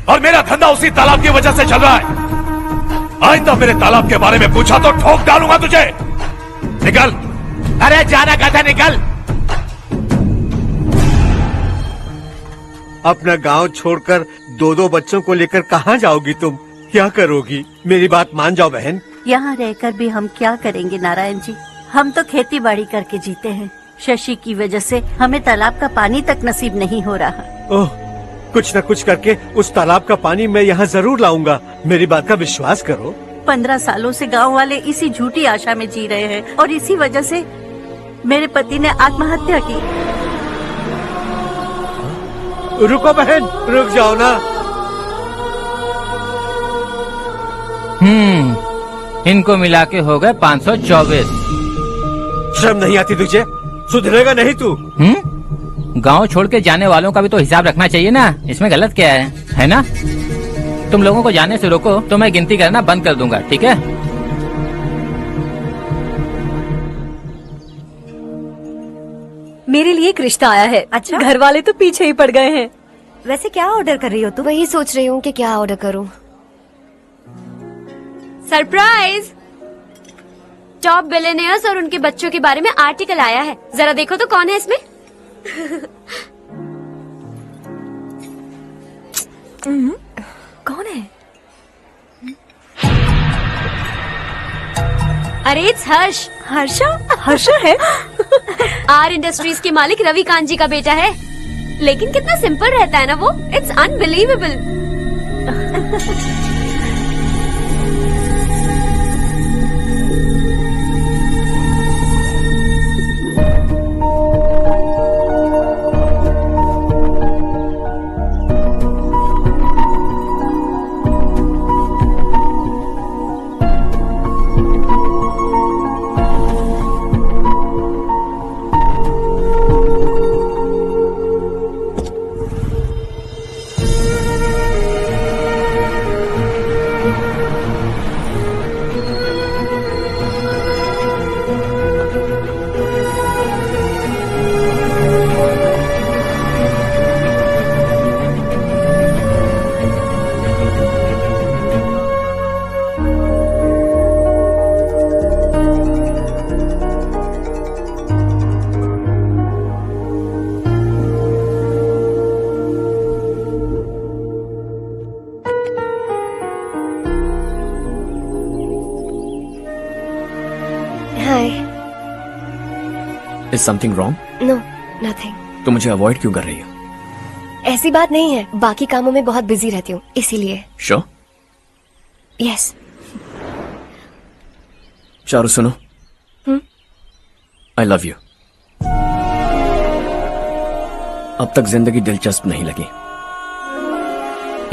और मेरा धंधा उसी तालाब की वजह से चल रहा है। आज तो मेरे तालाब के बारे में पूछा तो ठोक डालूंगा तुझे। निकल। अरे जाना गधा, निकल। अपना गांव छोड़कर 2-2 बच्चों को लेकर कहाँ जाओगी तुम? क्या करोगी? मेरी बात मान जाओ बहन। यहाँ रहकर भी हम क्या करेंगे नारायण जी? हम तो खेती बाड़ी करके जीते हैं। शशि की वजह से हमें तालाब का पानी तक नसीब नहीं हो रहा। ओह, कुछ न कुछ करके उस तालाब का पानी मैं यहाँ जरूर लाऊंगा। मेरी बात का विश्वास करो। 15 सालों से गांव वाले इसी झूठी आशा में जी रहे हैं और इसी वजह से मेरे पति ने आत्महत्या की। रुको बहन, रुक जाओ ना। इनको मिला के हो गए 524। शर्म नहीं आती तुझे? सुधरेगा नहीं तू? गांव छोड़ के जाने वालों का भी तो हिसाब रखना चाहिए ना। इसमें गलत क्या है ना? तुम लोगों को जाने से रोको तो मैं गिनती करना बंद कर दूंगा, ठीक है? मेरे लिए एक रिश्ता आया है। अच्छा? घर वाले तो पीछे ही पड़ गए हैं। वैसे क्या ऑर्डर कर रही हो तुम? वही सोच रही हूँ कि क्या ऑर्डर करूँ। सरप्राइज! टॉप बिलियनियर्स और उनके बच्चों के बारे में आर्टिकल आया है, जरा देखो तो कौन है इसमें। कौन है? अरे इट्स हर्ष। हर्षा? हर्षा है? आर इंडस्ट्रीज के मालिक रवि कांत जी का बेटा है, लेकिन कितना सिंपल रहता है ना वो, it's unbelievable. Is something wrong? No nothing. तो मुझे अवॉइड क्यों कर रही हो? ऐसी बात नहीं है, बाकी कामों में बहुत बिजी रहती हूँ इसीलिए। Sure? यस। चारू सुनो। I love you. अब तक जिंदगी दिलचस्प नहीं लगी,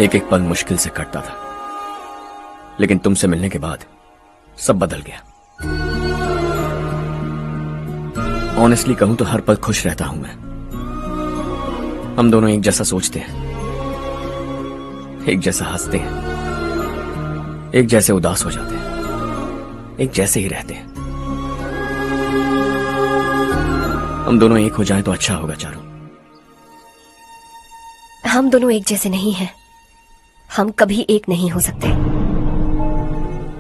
एक एक पल मुश्किल से कटता था, लेकिन तुमसे मिलने के बाद सब बदल गया। ऑनेस्टली कहूं तो हर पल खुश रहता हूं मैं। हम दोनों एक जैसा सोचते हैं, एक जैसा हंसते हैं, एक जैसे उदास हो जाते हैं, एक जैसे ही रहते हैं। हम दोनों एक हो जाएं तो अच्छा होगा चारू। हम दोनों एक जैसे नहीं हैं, हम कभी एक नहीं हो सकते।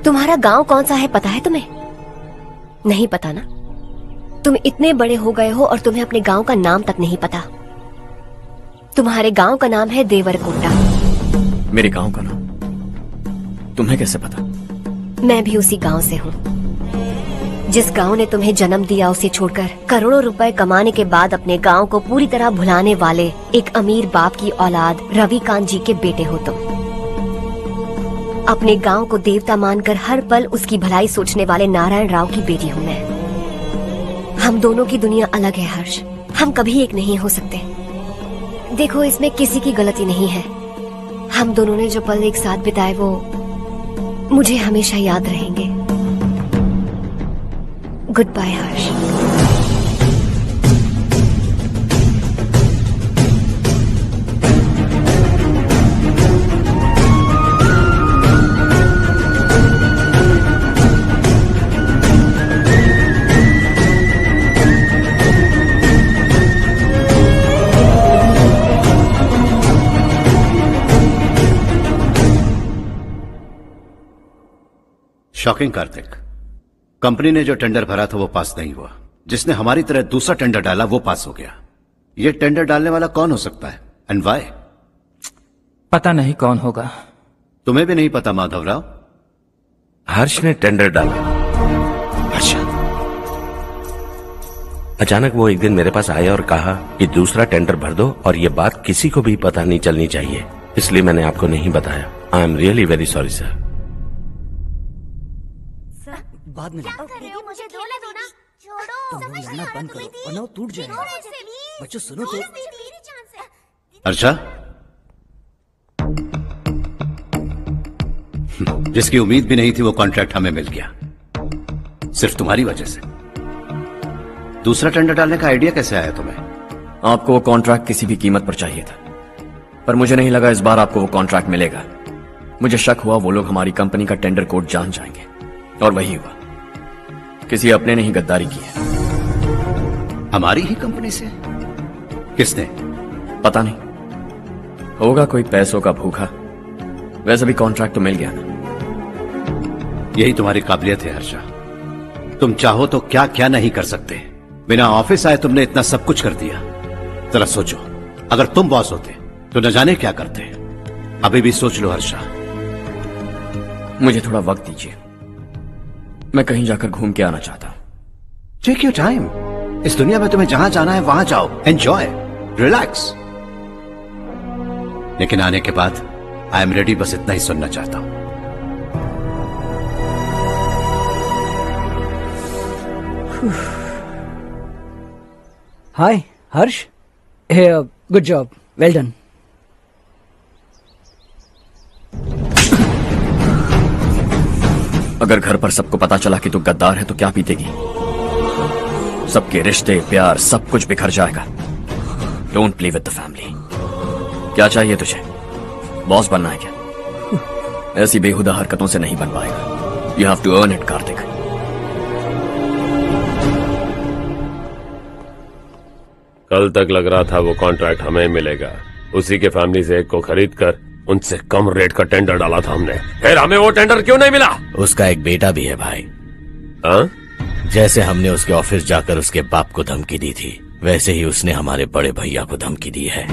तुम्हारा गांव कौन सा है पता है तुम्हें? नहीं पता ना? तुम इतने बड़े हो गए हो और तुम्हें अपने गांव का नाम तक नहीं पता। तुम्हारे गांव का नाम है देवरकोटा। मेरे गांव का नाम तुम्हें कैसे पता? मैं भी उसी गांव से हूँ। जिस गांव ने तुम्हें जन्म दिया उसे छोड़कर करोड़ों रुपए कमाने के बाद अपने गांव को पूरी तरह भुलाने वाले एक अमीर बाप की औलाद रवि कांत जी के बेटे हो तुम। अपने गांव को देवता मानकर हर पल उसकी भलाई सोचने वाले नारायण राव की बेटी हूँ मैं। हम दोनों की दुनिया अलग है हर्ष, हम कभी एक नहीं हो सकते। देखो इसमें किसी की गलती नहीं है। हम दोनों ने जो पल एक साथ बिताए वो मुझे हमेशा याद रहेंगे। गुड बाय हर्ष। शॉकिंग कार्तिक, कंपनी ने जो टेंडर भरा था वो पास नहीं हुआ। जिसने हमारी तरह दूसरा टेंडर डाला वो पास हो गया। ये टेंडर डालने वाला कौन हो सकता है एंड व्हाई? पता नहीं कौन होगा। तुम्हें भी नहीं पता माधवराव? हर्ष ने टेंडर डाला। अच्छा। अचानक वो एक दिन मेरे पास आया और कहा कि दूसरा टेंडर भर दो और ये बात किसी को भी पता नहीं चलनी चाहिए, इसलिए मैंने आपको नहीं बताया। I am really very sorry sir. बाद में मुझे धोने दो ना। छोड़ो। लड़ना बंद करो वरना वो टूट जाएगा। बच्चों सुनो तो। अर्षा, जिसकी उम्मीद भी नहीं थी वो कॉन्ट्रैक्ट हमें मिल गया, सिर्फ तुम्हारी वजह से। दूसरा टेंडर डालने का आइडिया कैसे आया तुम्हें? आपको वो कॉन्ट्रैक्ट किसी भी कीमत पर चाहिए था, पर मुझे नहीं लगा इस बार आपको वो कॉन्ट्रैक्ट मिलेगा। मुझे शक हुआ वो लोग हमारी कंपनी का टेंडर कोड जान जाएंगे, और वही हुआ। किसी अपने ने ही गद्दारी की है। हमारी ही कंपनी से? किसने? पता नहीं, होगा कोई पैसों का भूखा। वैसे भी कॉन्ट्रैक्ट तो मिल गया ना। यही तुम्हारी काबिलियत है हर्षा, तुम चाहो तो क्या क्या नहीं कर सकते। बिना ऑफिस आए तुमने इतना सब कुछ कर दिया। जरा सोचो, अगर तुम बॉस होते तो न जाने क्या करते। अभी भी सोच लो हर्षा। मुझे थोड़ा वक्त दीजिए, मैं कहीं जाकर घूम के आना चाहता हूं। टेक योर टाइम, इस दुनिया में तुम्हें जहां जाना है वहां जाओ, एंजॉय, रिलैक्स। लेकिन आने के बाद आई एम रेडी, बस इतना ही सुनना चाहता हूं। हाय हर्ष, गुड जॉब, वेल डन। अगर घर पर सबको पता चला कि तू गद्दार है तो क्या बीतेगी? सबके रिश्ते, प्यार, सब कुछ बिखर जाएगा। Don't play with the family. क्या चाहिए तुझे? बॉस बनना है क्या? ऐसी बेहुदा हरकतों से नहीं बन पाएगा। You have to earn it Kartik. कल तक लग रहा था वो कॉन्ट्रैक्ट हमें मिलेगा। उसी के फैमिली से एक को खरीद कर उनसे कम रेट का टेंडर डाला था हमने, फिर हमें वो टेंडर क्यों नहीं मिला? उसका एक बेटा भी है भाई। हाँ? जैसे हमने उसके ऑफिस जाकर उसके बाप को धमकी दी थी, वैसे ही उसने हमारे बड़े भैया को धमकी दी है।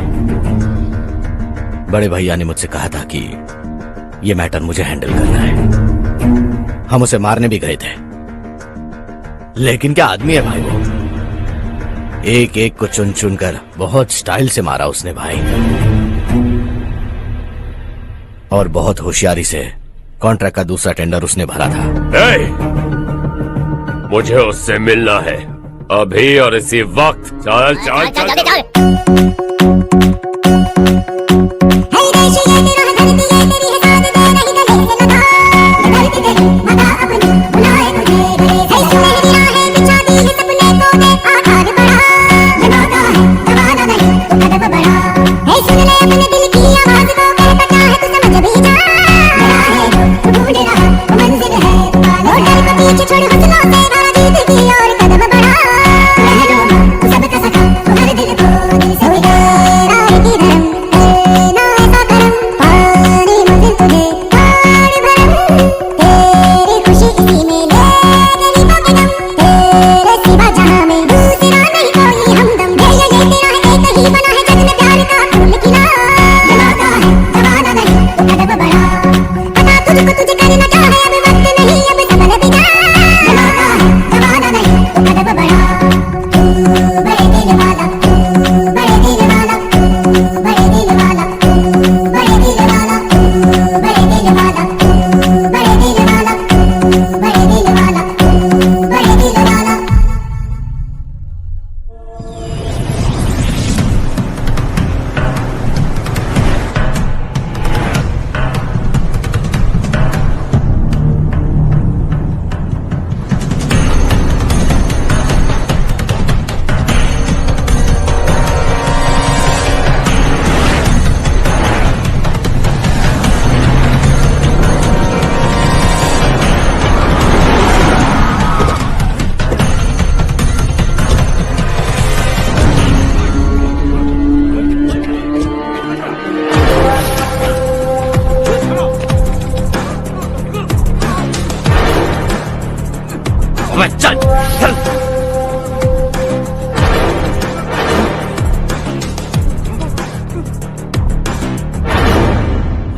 बड़े भैया ने मुझसे कहा था कि ये मैटर मुझे हैंडल करना है। हम उसे मारने भी गए थे, लेकिन क्या आदमी है भाई वो। एक एक को चुन चुन कर बहुत स्टाइल से मारा उसने भाई, और बहुत होशियारी से कॉन्ट्रैक्ट का दूसरा टेंडर उसने भरा था। मुझे उससे मिलना है अभी और इसी वक्त। चल चल चल, चल, चल।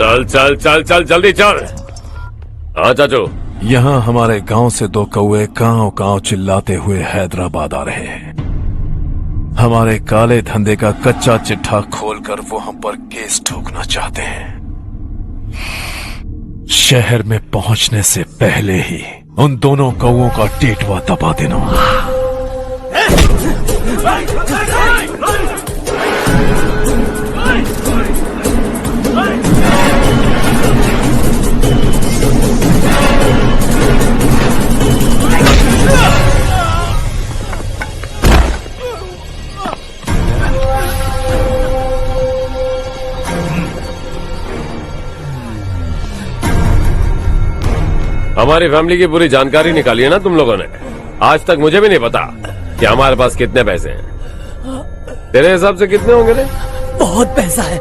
चल चल चल चल जल्दी चल। हाँ चाचू, यहाँ हमारे गांव से दो कौए कांव कांव चिल्लाते हुए हैदराबाद आ रहे हैं। हमारे काले धंधे का कच्चा चिट्ठा खोलकर वो हम पर केस ठोकना चाहते हैं। शहर में पहुंचने से पहले ही उन दोनों कौओं का टेटवा दबा देना। हमारी फैमिली की पूरी जानकारी निकाली है ना तुम लोगों ने। आज तक मुझे भी नहीं पता कि हमारे पास कितने पैसे हैं। तेरे हिसाब से कितने होंगे रे? बहुत पैसा है,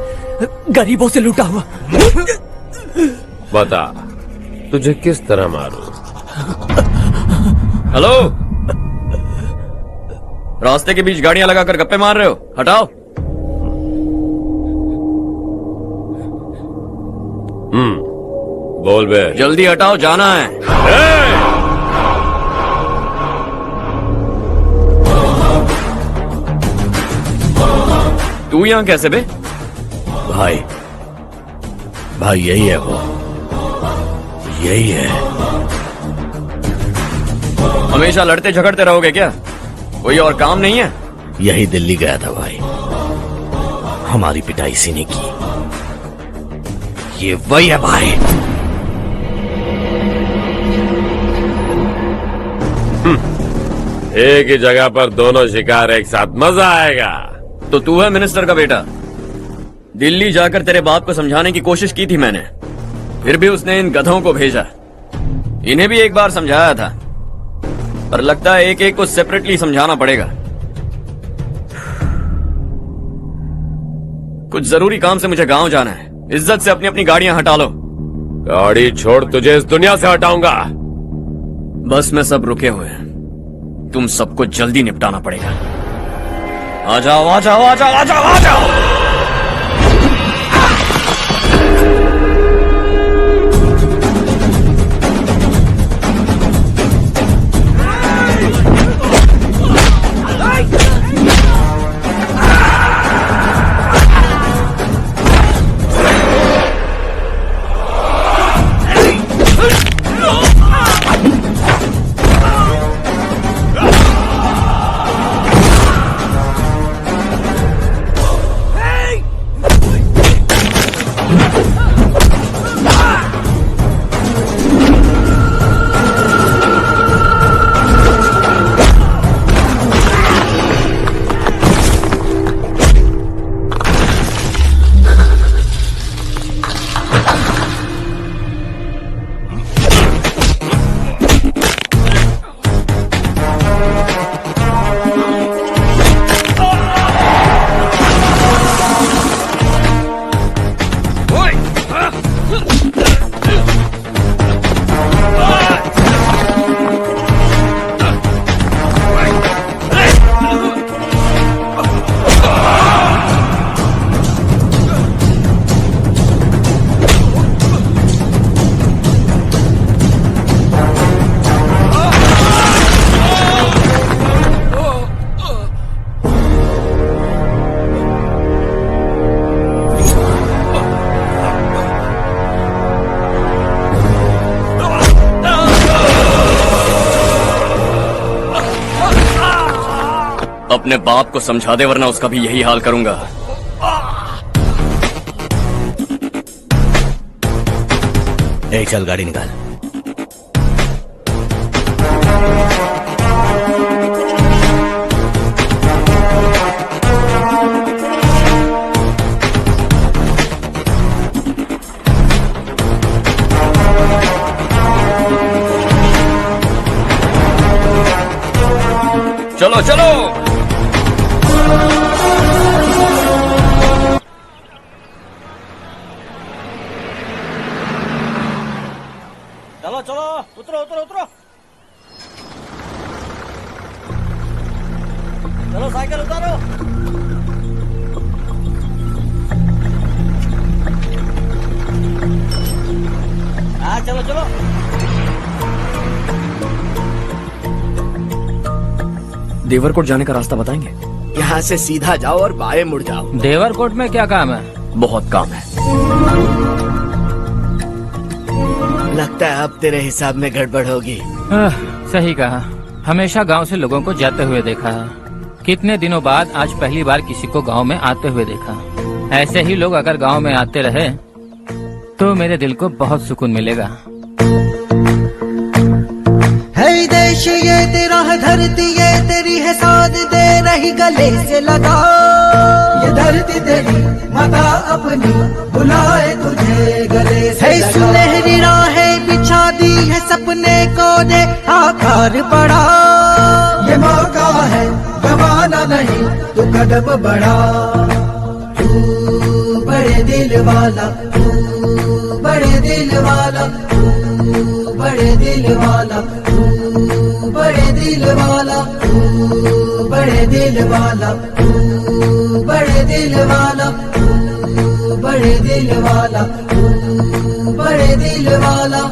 गरीबों से लूटा हुआ। बता, तुझे किस तरह मारूं? हेलो, रास्ते के बीच गाड़ियां लगाकर गप्पे मार रहे हो? हटाओ। बोल बे। जल्दी हटाओ, जाना है। तू यहाँ कैसे बे? भाई भाई यही है वो, यही है। हमेशा लड़ते झगड़ते रहोगे क्या? कोई और काम नहीं है? यही दिल्ली गया था भाई, हमारी पिटाई इसी ने की। ये वही है भाई। एक ही जगह पर दोनों शिकार एक साथ, मजा आएगा। तो तू है मिनिस्टर का बेटा? दिल्ली जाकर तेरे बाप को समझाने की कोशिश की थी मैंने, फिर भी उसने इन गधों को भेजा। इन्हें भी एक बार समझाया था, पर लगता है एक एक को सेपरेटली समझाना पड़ेगा। कुछ जरूरी काम से मुझे गांव जाना है। इज्जत से अपनी अपनी गाड़ियां हटा लो। गाड़ी छोड़, तुझे इस दुनिया से हटाऊंगा। बस में सब रुके हुए हैं, तुम सबको जल्दी निपटाना पड़ेगा। आ जाओ आ जाओ आ जाओ आ जाओ आ जाओ। अपने बाप को समझा दे, वरना उसका भी यही हाल करूंगा। एक चल गाड़ी निकाल। चलो चलो। चलो चलो, उतरो उतरो उतरो। चलो साइकिल उतारो। हाँ चलो चलो। देवरकोट जाने का रास्ता बताएंगे? यहाँ से सीधा जाओ और बाएं मुड़ जाओ। देवरकोट में क्या काम है? बहुत काम है। लगता है अब तेरे हिसाब में गड़बड़ होगी। सही कहा। हमेशा गांव से लोगों को जाते हुए देखा है, कितने दिनों बाद आज पहली बार किसी को गांव में आते हुए देखा। ऐसे ही लोग अगर गांव में आते रहे तो मेरे दिल को बहुत सुकून मिलेगा। है देश ये तेरा है, धरती ये तेरी है, साथ दे रही गले से लगा। ये धरती तेरी माता अपनी बुलाए तुझे गले से लगा। सुनहरी राहें बिछा दी है, सपने को दे आकार बढ़ा। ये मौका है गवाना नहीं, तू कदम बढ़ा। तू बड़े दिल वाला, तू बड़े दिल वाला, तू बड़े दिल वाला, तू बड़े दिल वाला, तू बड़े दिल वाला, तू बड़े दिल वाला, तू बड़े दिल वाला, तू बड़े दिल वाला।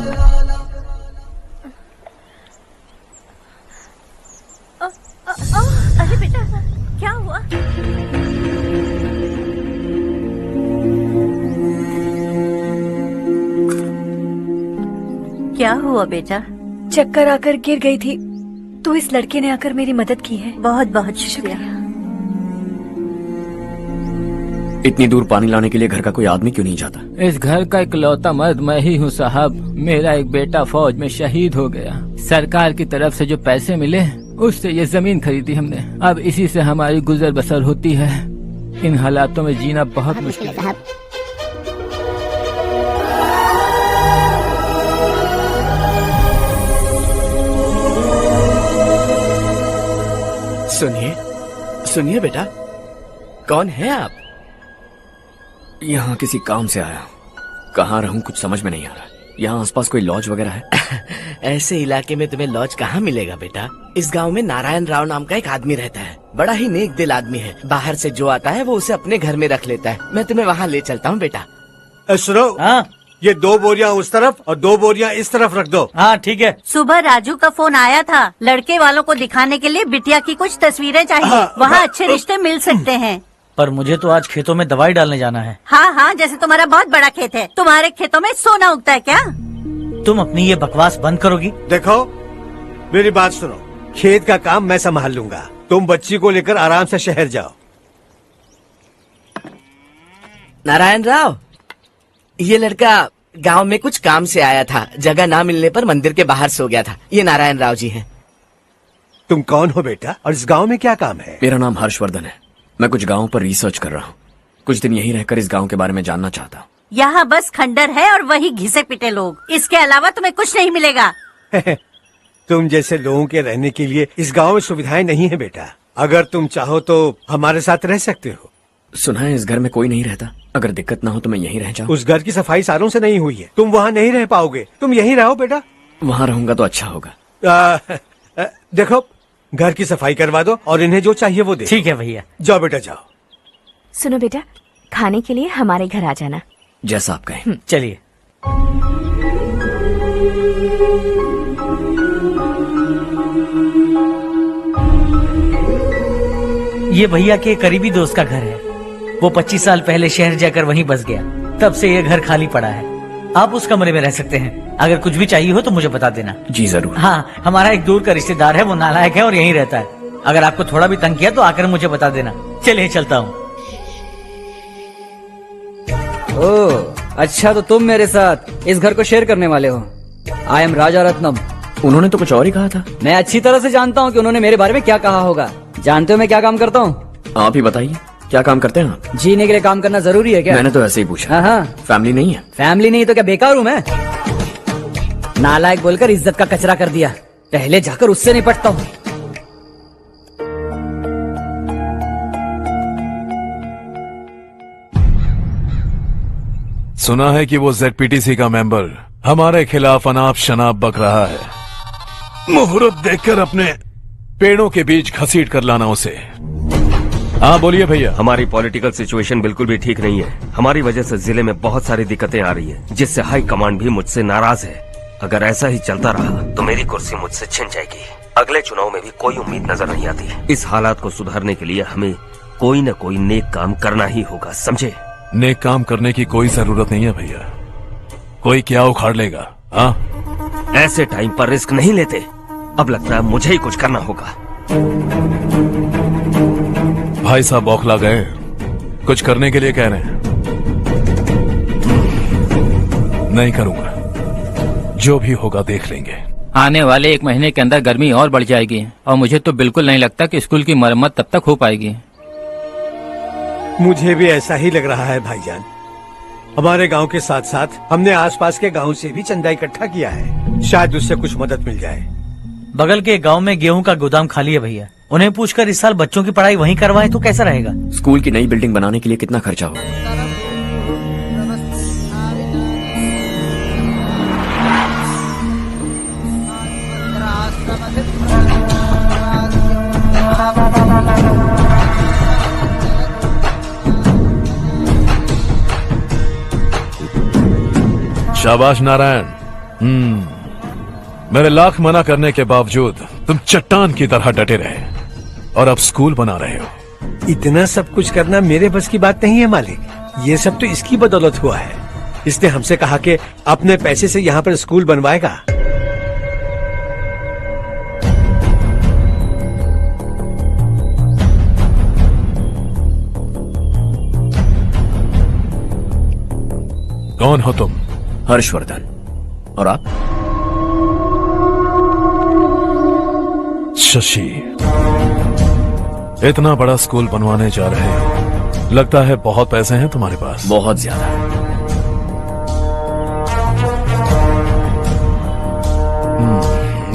अरे बेटा क्या हुआ? क्या हुआ बेटा? चक्कर आकर गिर गई थी तो इस लड़के ने आकर मेरी मदद की है। बहुत बहुत शुक्रिया। इतनी दूर पानी लाने के लिए घर का कोई आदमी क्यों नहीं जाता? इस घर का इकलौता मर्द मैं ही हूँ साहब। मेरा एक बेटा फौज में शहीद हो गया। सरकार की तरफ से जो पैसे मिले उससे ये जमीन खरीदी हमने। अब इसी से हमारी गुजर बसर होती है। इन हालातों में जीना बहुत मुश्किल है साहब। सुनिए सुनिए बेटा, कौन है आप? यहाँ किसी काम से आया हूँ। कहाँ रहूँ कुछ समझ में नहीं आ रहा। यहाँ आसपास कोई लॉज वगैरह है? ऐसे इलाके में तुम्हें लॉज कहाँ मिलेगा बेटा? इस गांव में नारायण राव नाम का एक आदमी रहता है। बड़ा ही नेक दिल आदमी है। बाहर से जो आता है वो उसे अपने घर में रख लेता है। मैं तुम्हें वहाँ ले चलता हूँ बेटा। सुनो, ये 2 बोरियां उस तरफ और 2 बोरियां इस तरफ रख दो। हाँ ठीक है। सुबह राजू का फोन आया था, लड़के वालों को दिखाने के लिए बिटिया की कुछ तस्वीरें चाहिए। वहाँ अच्छे रिश्ते मिल सकते हैं। पर मुझे तो आज खेतों में दवाई डालने जाना है। हाँ हाँ, जैसे तुम्हारा बहुत बड़ा खेत है। तुम्हारे खेतों में सोना उगता है क्या? तुम अपनी ये बकवास बंद करोगी? देखो मेरी बात सुनो, खेत का काम मैं संभाल लूंगा। तुम बच्ची को लेकर आराम से शहर जाओ। नारायण राव, ये लड़का गांव में कुछ काम से आया था। जगह ना मिलने पर मंदिर के बाहर सो गया था। ये नारायण राव जी हैं। तुम कौन हो बेटा और इस गांव में क्या काम है? मेरा नाम हर्षवर्धन है। मैं कुछ गाँव पर रिसर्च कर रहा हूँ। कुछ दिन यहीं रहकर इस गाँव के बारे में जानना चाहता हूँ। यहाँ बस खंडर है और वही घिसे पिटे लोग। इसके अलावा तुम्हें कुछ नहीं मिलेगा। तुम जैसे लोगों के रहने के लिए इस गांव में सुविधाएं नहीं है बेटा। अगर तुम चाहो तो हमारे साथ रह सकते हो। सुना है इस घर में कोई नहीं रहता। अगर दिक्कत ना हो तो मैं यहीं रह जाऊँ। उस घर की सफाई सालों से नहीं हुई है। तुम वहाँ नहीं रह पाओगे। तुम यहीं रहो बेटा। वहाँ रहूंगा तो अच्छा होगा। देखो, घर की सफाई करवा दो और इन्हें जो चाहिए वो दे। ठीक है भैया। जाओ बेटा जाओ। सुनो बेटा, खाने के लिए हमारे घर आ जाना। जैसा आप कहें। चलिए। ये भैया के करीबी दोस्त का घर है। वो 25 साल पहले शहर जाकर वहीं बस गया। तब से ये घर खाली पड़ा है। आप उस कमरे में रह सकते हैं। अगर कुछ भी चाहिए हो तो मुझे बता देना। जी जरूर। हाँ, हमारा एक दूर का रिश्तेदार है, वो नालायक है और यहीं रहता है। अगर आपको थोड़ा भी तंग किया तो आकर मुझे बता देना। चलिए चलता हूँ। ओह, अच्छा तो तुम मेरे साथ इस घर को शेयर करने वाले हो। आई एम राजा रत्नम। उन्होंने तो कुछ और ही कहा था। मैं अच्छी तरह से जानता हूँ कि उन्होंने मेरे बारे में क्या कहा होगा। जानते हो मैं क्या काम करता हूँ? आप ही बताइए, क्या काम करते हैं आप? जीने के लिए काम करना जरूरी है क्या? मैंने तो ऐसे ही पूछा। हाँ। फैमिली नहीं है? फैमिली नहीं तो क्या बेकार हूँ मैं? नालायक बोलकर इज्जत का कचरा कर दिया। पहले जाकर उससे निपटता हूँ। सुना है कि वो ZPTC का मेंबर हमारे खिलाफ अनाप शनाप बक रहा है। मुहूर्त देखकर अपने पेड़ों के बीच घसीट कर लाना उसे। हाँ बोलिए भैया। हमारी पॉलिटिकल सिचुएशन बिल्कुल भी ठीक नहीं है। हमारी वजह से जिले में बहुत सारी दिक्कतें आ रही है, जिससे हाई कमांड भी मुझसे नाराज है। अगर ऐसा ही चलता रहा तो मेरी कुर्सी मुझसे छिन जाएगी। अगले चुनाव में भी कोई उम्मीद नजर नहीं आती। इस हालात को सुधारने के लिए हमें कोई न कोई नेक काम करना ही होगा, समझे? नेक काम करने की कोई जरूरत नहीं है भैया। कोई क्या उखाड़ लेगा। हाँ, ऐसे टाइम पर रिस्क नहीं लेते। अब लगता है मुझे ही कुछ करना होगा। भाई साहब बौखला गए, कुछ करने के लिए कह रहे हैं। नहीं करूंगा, जो भी होगा देख लेंगे। आने वाले 1 महीने के अंदर गर्मी और बढ़ जाएगी और मुझे तो बिल्कुल नहीं लगता कि स्कूल की मरम्मत तब तक हो पाएगी। मुझे भी ऐसा ही लग रहा है भाईजान। हमारे गांव के साथ साथ हमने आसपास के गांव से भी चंदा इकट्ठा किया है। शायद उससे कुछ मदद मिल जाए। बगल के गांव में गेहूं का गोदाम खाली है भैया। उन्हें पूछकर इस साल बच्चों की पढ़ाई वहीं करवाएं तो कैसा रहेगा? स्कूल की नई बिल्डिंग बनाने के लिए कितना खर्चा होगा? शाबाश नारायण। मेरे लाख मना करने के बावजूद तुम चट्टान की तरह डटे रहे और अब स्कूल बना रहे हो। इतना सब कुछ करना मेरे बस की बात नहीं है मालिक। ये सब तो इसकी बदौलत हुआ है। इसने हमसे कहा कि अपने पैसे से यहाँ पर स्कूल बनवाएगा। कौन हो तुम? हर्षवर्धन। और आप? शशि। इतना बड़ा स्कूल बनवाने जा रहे हो, लगता है बहुत पैसे हैं तुम्हारे पास। बहुत ज्यादा।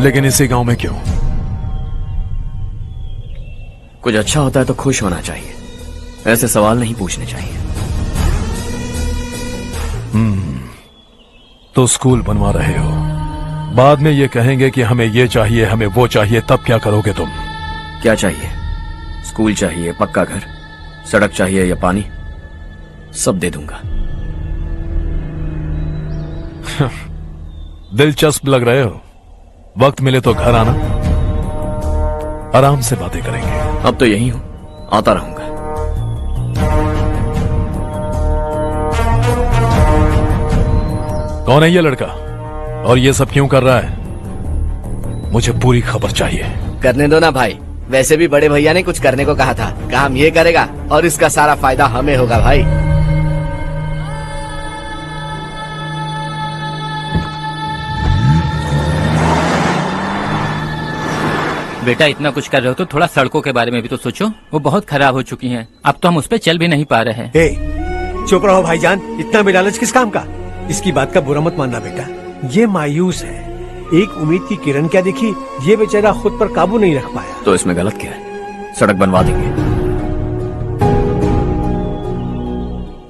लेकिन इसी गांव में क्यों? कुछ अच्छा होता है तो खुश होना चाहिए, ऐसे सवाल नहीं पूछने चाहिए। तो स्कूल बनवा रहे हो, बाद में ये कहेंगे कि हमें ये चाहिए, हमें वो चाहिए, तब क्या करोगे तुम? क्या चाहिए? स्कूल चाहिए, पक्का घर, सड़क चाहिए या पानी, सब दे दूंगा। दिलचस्प लग रहे हो। वक्त मिले तो घर आना, आराम से बातें करेंगे। अब तो यही हूं, आता रहूंगा। कौन है ये लड़का और ये सब क्यों कर रहा है? मुझे पूरी खबर चाहिए। करने दो ना भाई, वैसे भी बड़े भैया ने कुछ करने को कहा था, काम ये करेगा और इसका सारा फायदा हमें होगा भाई। बेटा इतना कुछ कर रहे हो तो थोड़ा सड़कों के बारे में भी तो सोचो, वो बहुत खराब हो चुकी हैं। अब तो हम उस पर चल भी नहीं पा रहे हैं। चुप रहो भाईजान, इतना भी लालच किस काम का? इसकी बात का बुरा मत मानना बेटा, ये मायूस है। एक उम्मीद की किरण क्या दिखी, ये बेचारा खुद पर काबू नहीं रख पाया। तो इसमें गलत क्या है? सड़क बनवा देंगे।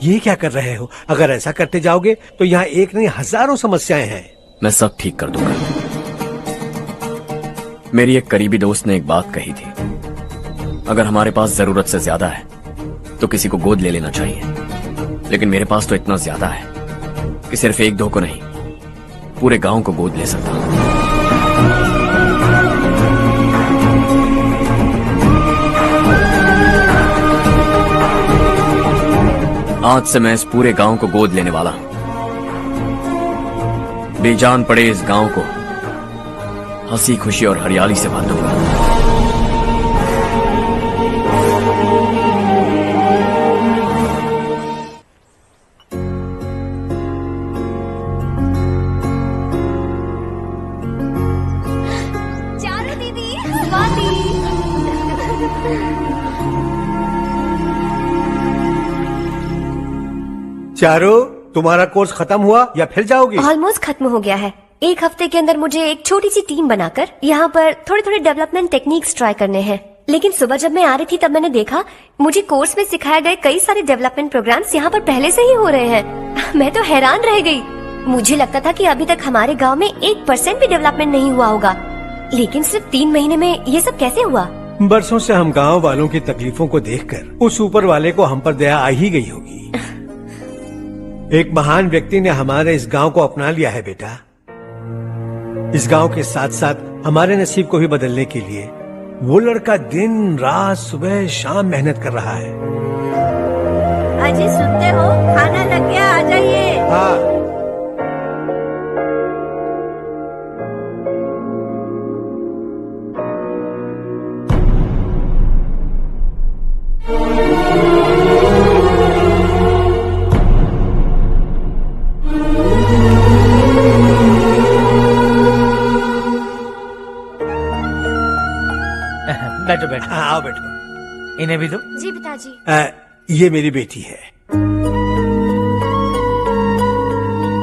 ये क्या कर रहे हो? अगर ऐसा करते जाओगे तो यहाँ एक नहीं हजारों समस्याएं हैं। मैं सब ठीक कर दूंगा। मेरी एक करीबी दोस्त ने एक बात कही थी, अगर हमारे पास जरूरत से ज्यादा है तो किसी को गोद ले लेना चाहिए। लेकिन मेरे पास तो इतना ज्यादा है कि सिर्फ एक दो को नहीं, पूरे गांव को गोद ले सकता हूं। आज से मैं इस पूरे गांव को गोद लेने वाला हूं। बेजान पड़े इस गांव को हंसी खुशी और हरियाली से बांधूंगा। चारू दीदी, स्वाति। चारू, तुम्हारा कोर्स खत्म हुआ या फिर जाओगी? ऑलमोस्ट खत्म हो गया है। एक हफ्ते के अंदर मुझे एक छोटी सी टीम बनाकर यहाँ पर थोड़े थोड़े डेवलपमेंट टेक्निक्स ट्राई करने हैं। लेकिन सुबह जब मैं आ रही थी तब मैंने देखा मुझे कोर्स में सिखाए गए कई सारे डेवलपमेंट प्रोग्राम्स यहाँ पर पहले से ही हो रहे हैं। मैं तो हैरान रह गई। मुझे लगता था कि अभी तक हमारे गांव में 1% भी डेवलपमेंट नहीं हुआ होगा, लेकिन सिर्फ 3 महीने में ये सब कैसे हुआ? बरसों से हम गांव वालों की तकलीफों को देखकर उस ऊपर वाले को हम पर दया आ ही गई होगी। एक महान व्यक्ति ने हमारे इस गांव को अपना लिया है बेटा। इस गांव के साथ साथ हमारे नसीब को भी बदलने के लिए वो लड़का दिन रात सुबह शाम मेहनत कर रहा है। अजी सुनते हो, खाना लग गया, आ जाइए। हाँ। बैठो बैठो। हाँ, आओ बैठो। इन्हें भी दो। जी पिताजी। ये मेरी बेटी है।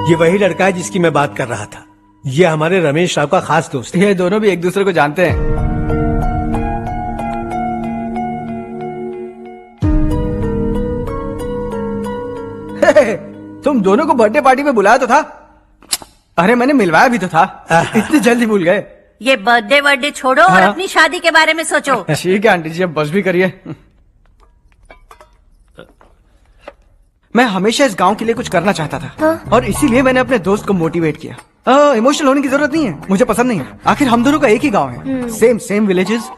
ये वही लड़का है जिसकी मैं बात कर रहा था। ये हमारे रमेश राव का खास दोस्त है। ये दोनों भी एक दूसरे को जानते हैं। तुम दोनों को बर्थडे पार्टी में बुलाया तो था। अरे मैंने मिलवाया भी तो था। इतनी जल्दी भूल गए। ये बर्थडे वर्डे छोड़ो और अपनी शादी के बारे में सोचो। ठीक है आंटी जी, अब बस भी करिए। मैं हमेशा इस गांव के लिए कुछ करना चाहता था। हाँ? और इसीलिए मैंने अपने दोस्त को मोटिवेट किया। इमोशनल होने की जरूरत नहीं है, मुझे पसंद नहीं है। आखिर हम दोनों का एक ही गांव है, सेम विलेजेस।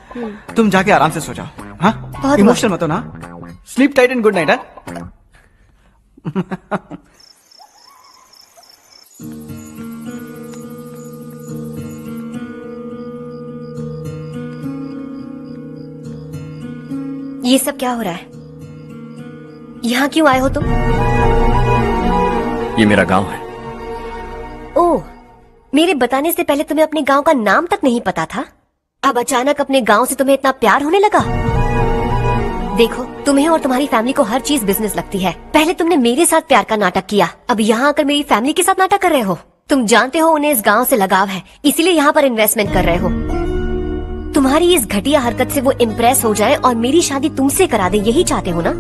तुम जाके आराम से सो जाओ। हाँ, इमोशनल मत हो ना। Sleep tight and good night. ये सब क्या हो रहा है? यहाँ क्यों आए हो तुम? ये मेरा गांव है। ओह, मेरे बताने से पहले तुम्हें अपने गांव का नाम तक नहीं पता था? अब अचानक अपने गांव से तुम्हें इतना प्यार होने लगा? देखो, तुम्हें और तुम्हारी फैमिली को हर चीज बिजनेस लगती है। पहले तुमने मेरे साथ प्यार का नाटक किया, अब यहाँ आकर मेरी फैमिली के साथ नाटक कर रहे हो। तुम जानते हो उन्हें इस गांव से लगाव है, इसीलिए यहाँ पर इन्वेस्टमेंट कर रहे हो। तुम्हारी इस घटिया हरकत से वो इम्प्रेस हो जाए और मेरी शादी तुमसे करा दे, यही चाहते हो ना?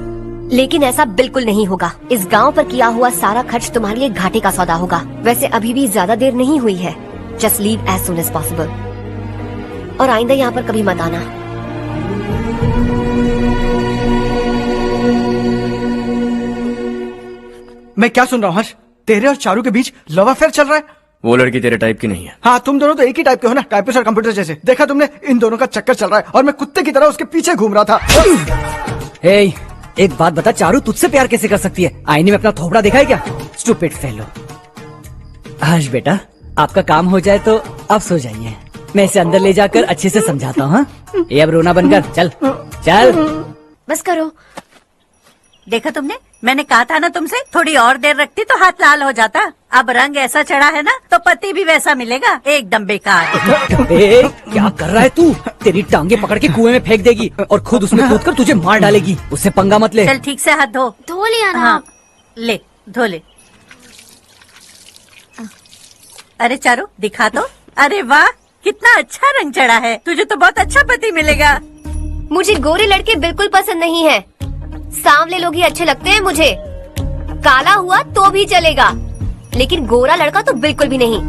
लेकिन ऐसा बिल्कुल नहीं होगा। इस गांव पर किया हुआ सारा खर्च तुम्हारे लिए घाटे का सौदा होगा। वैसे अभी भी ज्यादा देर नहीं हुई है। Just leave as soon as possible और आइंदा यहाँ पर कभी मत आना। मैं क्या सुन रहा हूँ हर्ष? तेरे और चारू के बीच लव अफेयर चल रहा है? वो लड़की तेरे टाइप की नहीं है। हाँ, तुम दोनों तो एक ही टाइप के हो ना, टाइपिस्ट और कंप्यूटर जैसे। देखा तुमने, इन दोनों का चक्कर चल रहा है और मैं कुत्ते की तरह उसके पीछे घूम रहा था। हे, एक बात बता, चारू तुझसे प्यार कैसे कर सकती है? आईने में अपना थोबड़ा देखा है क्या? Stupid fellow. हर्ष बेटा, आपका काम हो जाए तो अब सो जाइए। मैं इसे अंदर ले जाकर अच्छे से समझाता हूँ। हाँ? ये अब रोना बनकर चल चल। बस करो। देखा तुमने, मैंने कहा था ना तुमसे, थोड़ी और देर रखती तो हाथ लाल हो जाता। अब रंग ऐसा चढ़ा है ना तो पति भी वैसा मिलेगा। एकदम बेकार। ए, क्या कर रहा है तू? तेरी टांगे पकड़ के कुएं में फेंक देगी और खुद उसमें कूदकर तुझे मार डालेगी। उससे पंगा मत ले। चल ठीक से हाथ धो। धो लिया ना? हाँ, ले धो ले। अरे चारू दिखा तो। अरे वाह, कितना अच्छा रंग चढ़ा है। तुझे तो बहुत अच्छा पति मिलेगा। मुझे गोरे लड़के बिल्कुल पसंद नहीं है। सांवले लोग ही अच्छे लगते हैं मुझे। काला हुआ तो भी चलेगा, लेकिन गोरा लड़का तो बिल्कुल भी नहीं।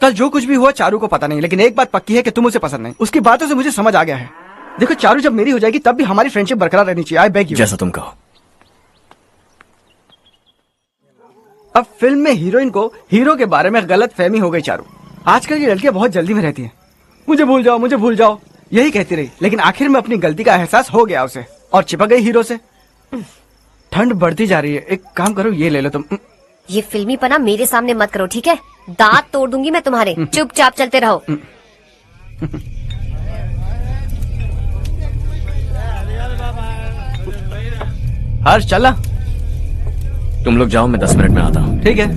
कल जो कुछ भी हुआ चारू को पता नहीं, लेकिन एक बात पक्की है कि तुम उसे पसंद नहीं। उसकी बातों से मुझे समझ आ गया है। देखो, चारू जब मेरी हो जाएगी तब भी हमारी फ्रेंडशिप बरकरार रहनी चाहिए। I beg you. जैसा तुम कहो। अब फिल्म में हीरोइन को हीरो के बारे में गलत फहमी हो गई चारू। आजकल की लड़कियां बहुत जल्दी में रहती हैं। मुझे भूल जाओ, मुझे भूल जाओ, यही कहती रही, लेकिन आखिर में अपनी गलती का एहसास हो गया उसे और चिपक गई हीरो से। ठंड बढ़ती जा रही है, एक काम करो, ये ले लो तुम। ये फिल्मी पना मेरे सामने मत करो, ठीक है? दांत तोड़ दूंगी मैं तुम्हारे। चुपचाप चलते रहो। हर्ष चला। तुम लोग जाओ, मैं 10 मिनट में आता हूँ। ठीक है।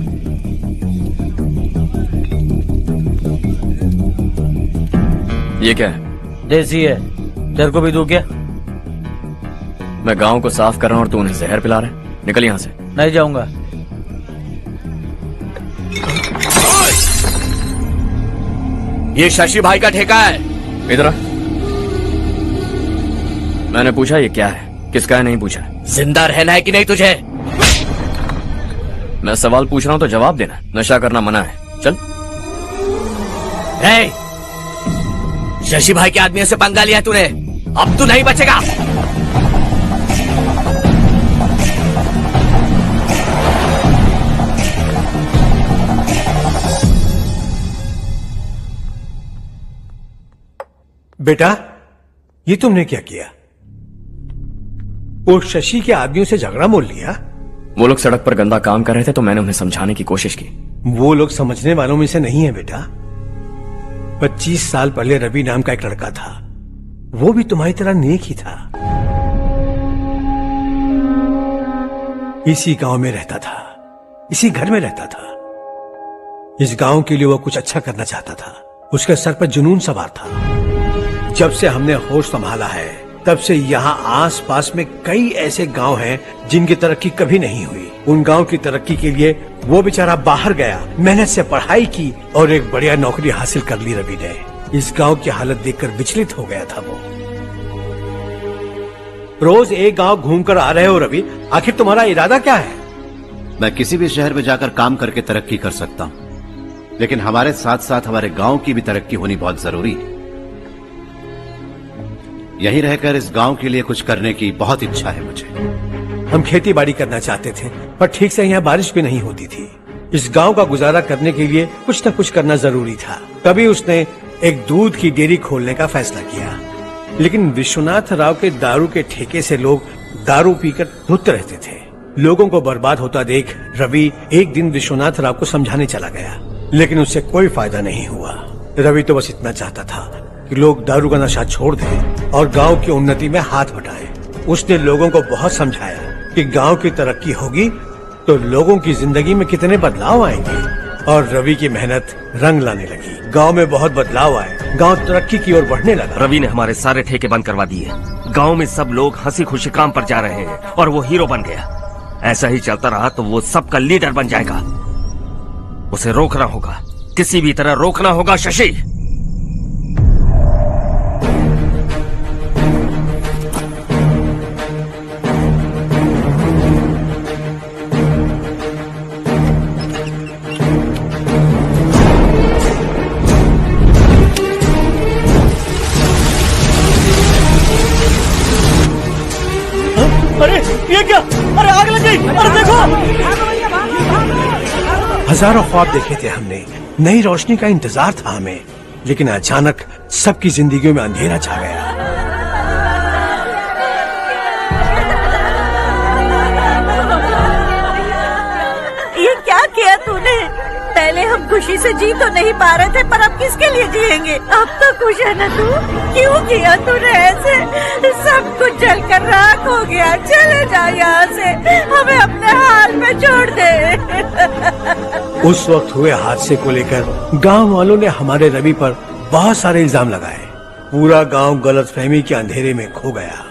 ये क्या है? देसी है, तेरे को भी दूं क्या? मैं गांव को साफ कर रहा हूँ और तू उन्हें जहर पिला रहा है। निकल यहाँ से। नहीं जाऊंगा। ये शशि भाई का ठेका है। इधर आ। मैंने पूछा ये क्या है, किसका है नहीं पूछा। जिंदा रहना है कि नहीं तुझे? मैं सवाल पूछ रहा हूँ तो जवाब देना। नशा करना मना है। चल। हे, शशि भाई के आदमियों से पंगा लिया तूने, अब तू नहीं बचेगा। बेटा, ये तुमने क्या किया? वो शशि के आदमियों से झगड़ा मोल लिया? वो लोग सड़क पर गंदा काम कर रहे थे तो मैंने उन्हें समझाने की कोशिश की। वो लोग समझने वालों में से नहीं है बेटा। 25 साल पहले रवि नाम का एक लड़का था, वो भी तुम्हारी तरह नेक ही था। इसी गांव में रहता था, इसी घर में रहता था। इस गांव के लिए वो कुछ अच्छा करना चाहता था। उसके सर पर जुनून सवार था। जब से हमने होश संभाला है तब से यहाँ आस पास में कई ऐसे गांव हैं जिनकी तरक्की कभी नहीं हुई। उन गांव की तरक्की के लिए वो बेचारा बाहर गया, मेहनत से पढ़ाई की और एक बढ़िया नौकरी हासिल कर ली रवि ने। इस गांव की हालत देखकर विचलित हो गया था वो। रोज एक गांव घूमकर आ रहे हो रवि, आखिर तुम्हारा इरादा क्या है? मैं किसी भी शहर में जाकर काम करके तरक्की कर सकता हूं, लेकिन हमारे साथ साथ हमारे गांव की भी तरक्की होनी बहुत जरूरी है। यहीं रहकर इस गांव के लिए कुछ करने की बहुत इच्छा है मुझे। हम खेती बाड़ी करना चाहते थे, पर ठीक से यहाँ बारिश भी नहीं होती थी। इस गांव का गुजारा करने के लिए कुछ न कुछ करना जरूरी था। तभी उसने एक दूध की डेयरी खोलने का फैसला किया। लेकिन विश्वनाथ राव के दारू के ठेके से लोग दारू पीकर धुत रहते थे। लोगों को बर्बाद होता देख रवि एक दिन विश्वनाथ राव को समझाने चला गया, लेकिन उससे कोई फायदा नहीं हुआ। रवि तो बस इतना चाहता था कि लोग दारू का नशा छोड़ दें और गांव की उन्नति में हाथ बटाएं। उसने लोगों को बहुत समझाया कि गांव की तरक्की होगी तो लोगों की जिंदगी में कितने बदलाव आएंगे। और रवि की मेहनत रंग लाने लगी, गांव में बहुत बदलाव आए, गांव तरक्की की ओर बढ़ने लगा। रवि ने हमारे सारे ठेके बंद करवा दिए, गांव में सब लोग हंसी खुशी काम पर जा रहे हैं और वो हीरो बन गया। ऐसा ही चलता रहा तो वो सबका लीडर बन जाएगा। उसे रोकना होगा, किसी भी तरह रोकना होगा शशि। अरे ये क्या? अरे आग लग गई! अरे देखो! हजारों ख्वाब देखे थे हमने, नई रोशनी का इंतजार था हमें, लेकिन अचानक सबकी जिंदगियों में अंधेरा छा गया। ये क्या किया तूने? पहले हम खुशी से जी तो नहीं पा रहे थे, पर अब किसके लिए जिएंगे? अब तो खुश है ना तू? क्यों किया तूने ऐसे? सब कुछ जलकर राख हो गया। चले जा यहाँ से, हमें अपने हाल में छोड़ दे। उस वक्त हुए हादसे को लेकर गांव वालों ने हमारे रवि पर बहुत सारे इल्जाम लगाए। पूरा गांव गलतफहमी के अंधेरे में खो गया।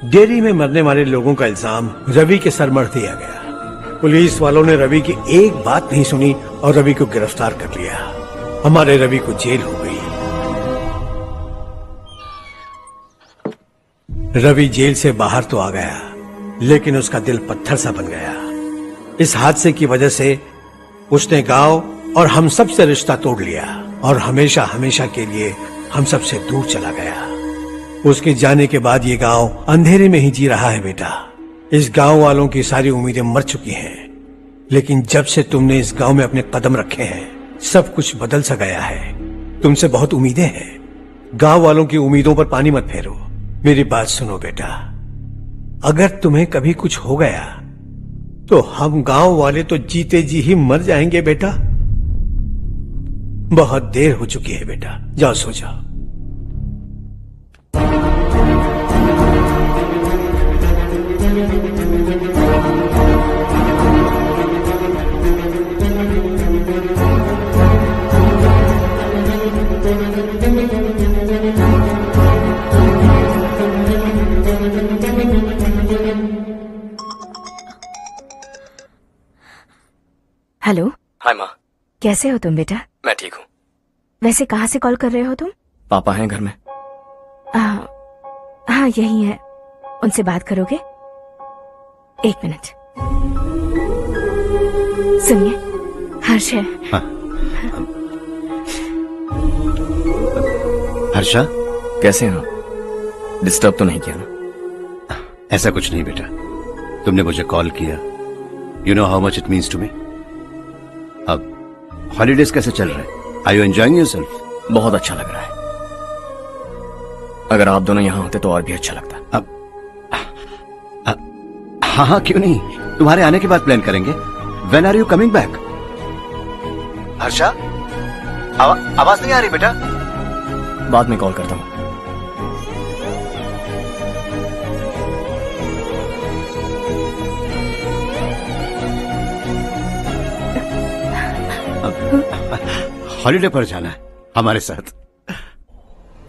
डेयरी में मरने वाले लोगों का इल्जाम रवि के सर मढ़ दिया गया। पुलिस वालों ने रवि की एक बात नहीं सुनी और रवि को गिरफ्तार कर लिया। हमारे रवि को जेल हो गई। रवि जेल से बाहर तो आ गया, लेकिन उसका दिल पत्थर सा बन गया। इस हादसे की वजह से उसने गांव और हम सब से रिश्ता तोड़ लिया और हमेशा हमेशा के लिए हम सब से दूर चला गया। उसके जाने के बाद ये गांव अंधेरे में ही जी रहा है बेटा। इस गांव वालों की सारी उम्मीदें मर चुकी हैं, लेकिन जब से तुमने इस गांव में अपने कदम रखे हैं, सब कुछ बदल सा गया है। तुमसे बहुत उम्मीदें हैं। गांव वालों की उम्मीदों पर पानी मत फेरो। मेरी बात सुनो बेटा, अगर तुम्हें कभी कुछ हो गया तो हम गांव वाले तो जीते जी ही मर जाएंगे बेटा। बहुत देर हो चुकी है बेटा, जाओ सो जाओ। हेलो। हाय माँ। कैसे हो तुम बेटा? मैं ठीक हूँ। वैसे कहाँ से कॉल कर रहे हो तुम? पापा हैं घर में। हाँ यही है। उनसे बात करोगे? एक मिनट। सुनिए, हर्ष है। हाँ। हर्षा, कैसे हैं आप? डिस्टर्ब तो नहीं किया ना? ऐसा कुछ नहीं बेटा, तुमने मुझे कॉल किया। You know how much it means to me. अब हॉलीडेज कैसे चल रहे हैं? Are you enjoying yourself? बहुत अच्छा लग रहा है। अगर आप दोनों यहाँ होते तो और भी अच्छा लगता। अब हाँ हाँ क्यों नहीं, तुम्हारे आने के बाद प्लान करेंगे। When are you coming back? Harsha, आवाज नहीं आ रही बेटा। बाद में कॉल करता हूँ। हॉलीडे पर जाना है हमारे साथ।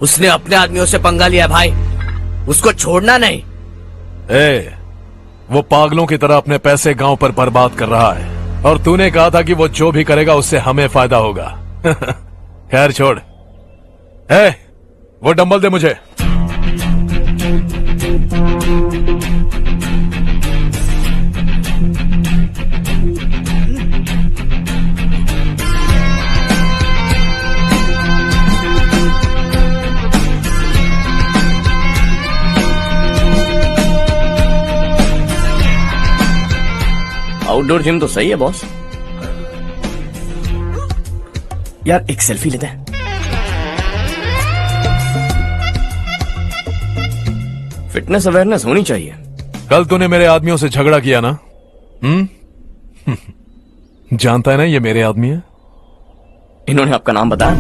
उसने अपने आदमियों से पंगा लिया भाई, उसको छोड़ना नहीं। वो पागलों की तरह अपने पैसे गांव पर बर्बाद कर रहा है और तूने कहा था कि वो जो भी करेगा उससे हमें फायदा होगा। खैर छोड़। वो डंबल दे मुझे। आउटडोर जिम तो सही है बॉस। यार एक सेल्फी लेते हैं। फिटनेस अवेयरनेस होनी चाहिए। कल तूने मेरे आदमियों से झगड़ा किया ना? जानता है ना ये मेरे आदमी है। इन्होंने आपका नाम बताया?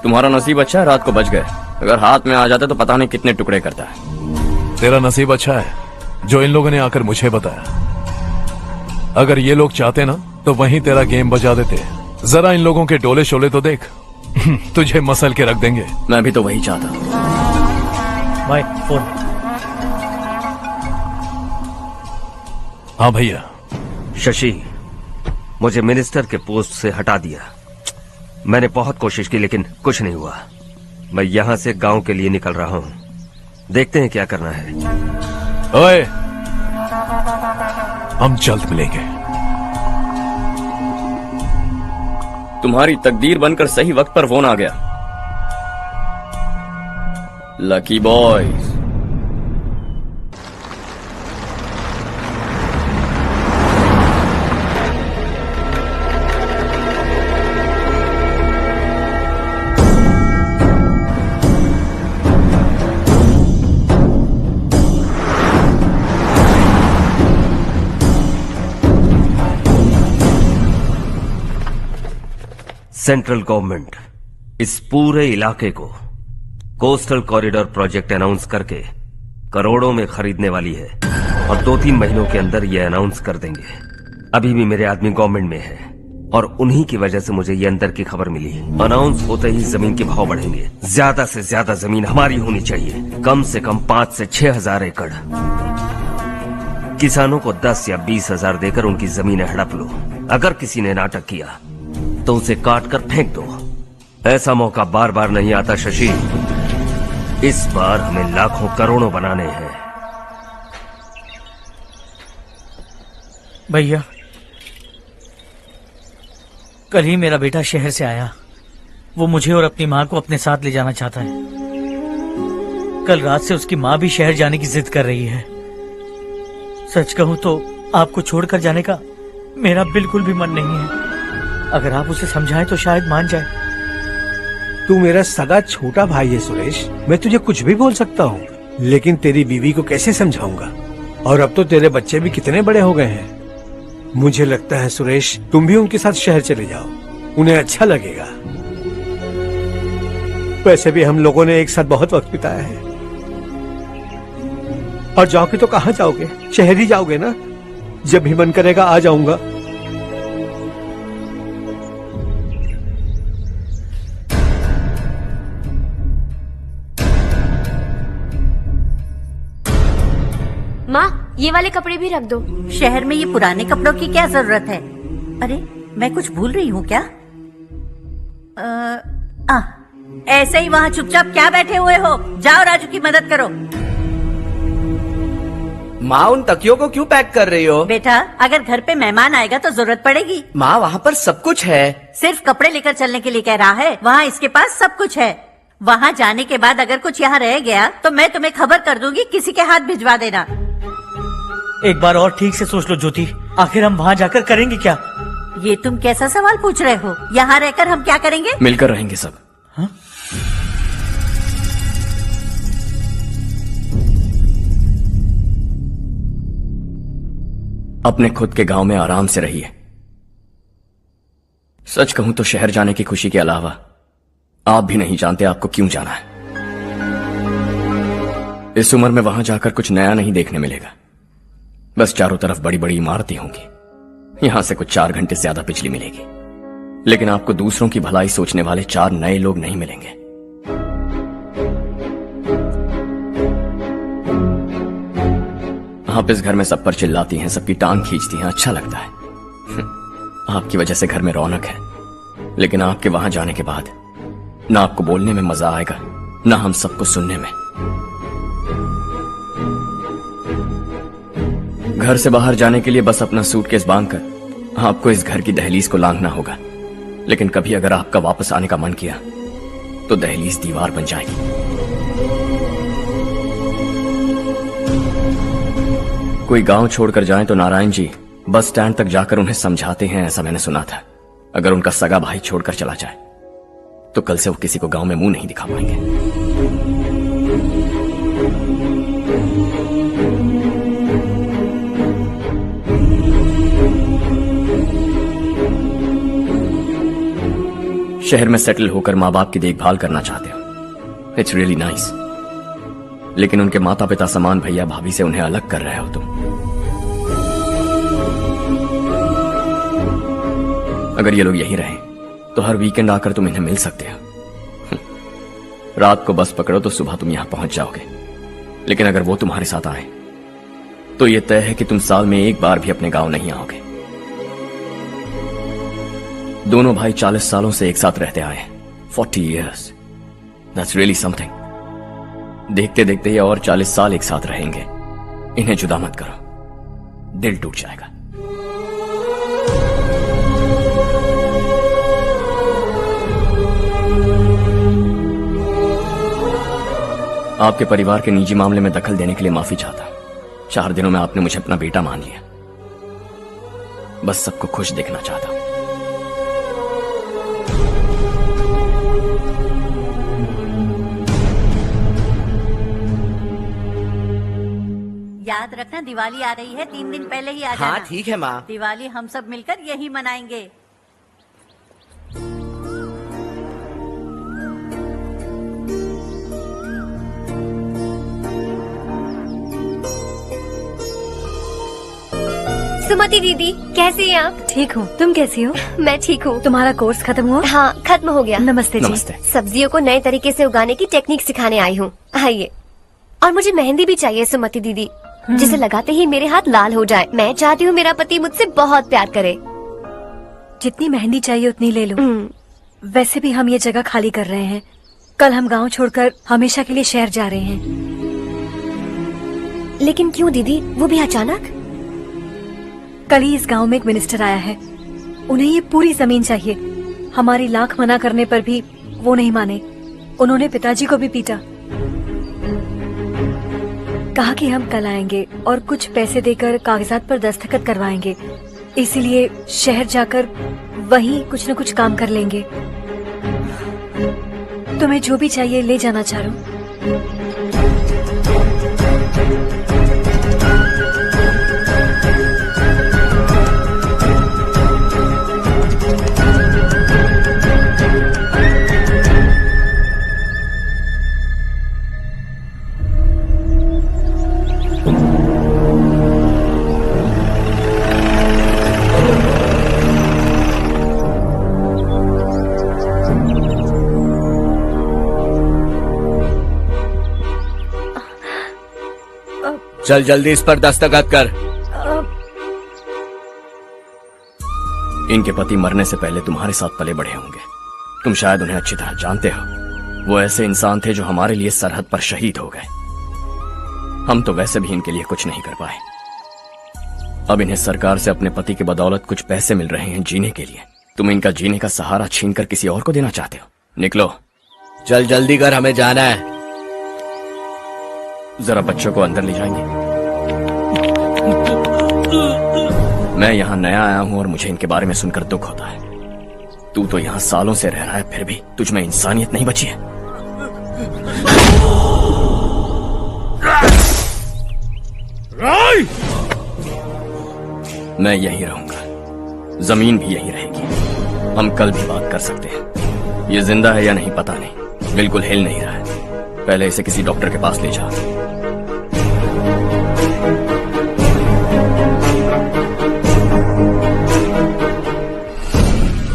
तुम्हारा नसीब अच्छा है, रात को बच गए। अगर हाथ में आ जाते तो पता नहीं कितने टुकड़े करता है। तेरा नसीब अच्छा है जो इन लोगों ने आकर मुझे बताया। अगर ये लोग चाहते ना तो वहीं तेरा गेम बजा देते। जरा इन लोगों के डोले शोले तो देख। तुझे मसल के रख देंगे। मैं भी तो वही चाहता। Bye phone. हाँ भैया। शशि, मुझे मिनिस्टर के पोस्ट से हटा दिया। मैंने बहुत कोशिश की लेकिन कुछ नहीं हुआ। मैं यहाँ से गांव के लिए निकल रहा हूँ। देखते हैं क्या करना है। ओए, हम जल्द मिलेंगे। तुम्हारी तकदीर बनकर सही वक्त पर फोन आ गया। Lucky boys. सेंट्रल गवर्नमेंट इस पूरे इलाके को कोस्टल कॉरिडोर प्रोजेक्ट अनाउंस करके करोड़ों में खरीदने वाली है और 2-3 महीनों के अंदर ये अनाउंस कर देंगे। अभी भी मेरे आदमी गवर्नमेंट में है और उन्हीं की वजह से मुझे ये अंदर की खबर मिली। अनाउंस होते ही जमीन के भाव बढ़ेंगे। ज्यादा से ज्यादा जमीन हमारी होनी चाहिए, कम से कम 5 से 6 हजार एकड़। किसानों को 10 या 20 हजार देकर उनकी जमीनें हड़प लो। अगर किसी ने नाटक किया तो उसे काट कर फेंक दो। ऐसा मौका बार बार नहीं आता शशि। इस बार हमें लाखों करोड़ों बनाने हैं। भैया, कल ही मेरा बेटा शहर से आया। वो मुझे और अपनी माँ को अपने साथ ले जाना चाहता है। कल रात से उसकी माँ भी शहर जाने की जिद कर रही है। सच कहूँ तो आपको छोड़कर जाने का मेरा बिल्कुल भी मन नहीं है। अगर आप उसे समझाएं तो शायद मान जाए। तू मेरा सगा छोटा भाई है सुरेश, मैं तुझे कुछ भी बोल सकता हूँ, लेकिन तेरी बीवी को कैसे समझाऊंगा? और अब तो तेरे बच्चे भी कितने बड़े हो गए हैं। मुझे लगता है सुरेश, तुम भी उनके साथ शहर चले जाओ, उन्हें अच्छा लगेगा। वैसे भी हम लोगों ने एक साथ बहुत वक्त बिताया है। और जाओगे तो कहाँ जाओगे? शहर ही जाओगे ना? जब भी मन करेगा आ जाऊंगा। माँ, ये वाले कपड़े भी रख दो। शहर में ये पुराने कपड़ों की क्या जरूरत है? अरे, मैं कुछ भूल रही हूँ क्या? ऐसे ही वहाँ चुपचाप क्या बैठे हुए हो? जाओ राजू की मदद करो। माँ, उन तकियों को क्यों पैक कर रही हो? बेटा, अगर घर पे मेहमान आएगा तो जरूरत पड़ेगी। माँ, वहाँ पर सब कुछ है। सिर्फ कपड़े लेकर चलने के लिए कह रहा है? वहाँ इसके पास सब कुछ है। वहाँ जाने के बाद अगर कुछ यहाँ रह गया तो मैं तुम्हें खबर कर दूंगी, किसी के हाथ भिजवा देना। एक बार और ठीक से सोच लो ज्योति, आखिर हम वहाँ जाकर करेंगे क्या? ये तुम कैसा सवाल पूछ रहे हो? यहाँ रहकर हम क्या करेंगे? मिलकर रहेंगे सब। हा? अपने खुद के गांव में आराम से रहिए। सच कहूं तो शहर जाने की खुशी के अलावा आप भी नहीं जानते आपको क्यों जाना है। इस उम्र में वहां जाकर कुछ नया नहीं देखने मिलेगा। बस चारों तरफ बड़ी बड़ी इमारतें होंगी। यहां से कुछ 4 घंटे ज्यादा बिजली मिलेगी, लेकिन आपको दूसरों की भलाई सोचने वाले 4 नए लोग नहीं मिलेंगे। आप इस घर में सब पर चिल्लाती हैं, सबकी टांग खींचती हैं, अच्छा लगता है। आपकी वजह से घर में रौनक है, लेकिन आपके वहां जाने के बाद ना आपको बोलने में मजा आएगा, ना हम सबको सुनने में। घर से बाहर जाने के लिए बस अपना सूटकेस बांधकर आपको इस घर की दहलीज को लांघना होगा, लेकिन कभी अगर आपका वापस आने का मन किया तो दहलीज दीवार बन जाएगी। कोई गांव छोड़कर जाए तो नारायण जी बस स्टैंड तक जाकर उन्हें समझाते हैं, ऐसा मैंने सुना था। अगर उनका सगा भाई छोड़कर चला जाए तो कल से वो किसी को गांव में मुंह नहीं दिखा पाएंगे। शहर में सेटल होकर माँ बाप की देखभाल करना चाहते हो, इट्स रियली नाइस, लेकिन उनके माता पिता समान भैया भाभी से उन्हें अलग कर रहे हो तुम। अगर ये लोग यही रहे तो हर वीकेंड आकर तुम इन्हें मिल सकते हो। रात को बस पकड़ो तो सुबह तुम यहां पहुंच जाओगे। लेकिन अगर वो तुम्हारे साथ आए तो ये तय है कि तुम साल में एक बार भी अपने गांव नहीं आओगे। दोनों भाई 40 सालों से एक साथ रहते आए, 40 years. That's really something. देखते देखते ये और 40 साल एक साथ रहेंगे। इन्हें जुदा मत करो, दिल टूट जाएगा। आपके परिवार के निजी मामले में दखल देने के लिए माफी चाहता हूं। 4 दिनों में आपने मुझे अपना बेटा मान लिया। बस सबको खुश देखना चाहता हूं। याद रखना दिवाली आ रही है, 3 दिन पहले ही आ जाना। हाँ ठीक है माँ। दिवाली हम सब मिलकर यही मनाएंगे। सुमति दीदी, कैसे हैं आप? ठीक हूँ, तुम कैसी हो? मैं ठीक हूँ। तुम्हारा कोर्स खत्म हुआ? हाँ, खत्म हो गया। नमस्ते जी। नमस्ते। सब्जियों को नए तरीके से उगाने की टेक्निक सिखाने आई हूँ। आइए। और मुझे मेहंदी भी चाहिए सुमति दीदी, जिसे लगाते ही मेरे हाथ लाल हो जाए। मैं चाहती हूँ मेरा पति मुझसे बहुत प्यार करे। जितनी मेहंदी चाहिए उतनी ले लो। वैसे भी हम ये जगह खाली कर रहे हैं। कल हम गांव छोड़कर हमेशा के लिए शहर जा रहे हैं। लेकिन क्यों दीदी, वो भी अचानक? कल ही इस गांव में एक मिनिस्टर आया है। उन्हें ये पूरी जमीन चाहिए। हमारी लाख मना करने पर भी वो नहीं माने। उन्होंने पिताजी को भी पीटा। कहा कि हम कल आएंगे और कुछ पैसे देकर कागजात पर दस्तखत करवाएंगे। इसीलिए शहर जाकर वहीं कुछ न कुछ काम कर लेंगे। तुम्हें जो भी चाहिए ले जाना चारू। चल जल्दी इस पर दस्तखत कर। इनके पति मरने से पहले तुम्हारे साथ पले बढ़े होंगे। तुम शायद उन्हें अच्छी तरह जानते हो। वो ऐसे इंसान थे जो हमारे लिए सरहद पर शहीद हो गए। हम तो वैसे भी इनके लिए कुछ नहीं कर पाए। अब इन्हें सरकार से अपने पति के बदौलत कुछ पैसे मिल रहे हैं जीने के लिए। तुम इनका जीने का सहारा छीनकर किसी और को देना चाहते हो। निकलो। चल जल्दी कर, हमें जाना है। जरा बच्चों को अंदर ले जाएंगे। मैं यहाँ नया आया हूँ और मुझे इनके बारे में सुनकर दुख होता है। तू तो यहाँ सालों से रह रहा है, फिर भी तुझ में इंसानियत नहीं बची है। मैं यहीं रहूंगा, जमीन भी यहीं रहेगी। हम कल भी बात कर सकते हैं। ये जिंदा है या नहीं पता नहीं, बिल्कुल हिल नहीं रहा है। पहले इसे किसी डॉक्टर के पास ले जा।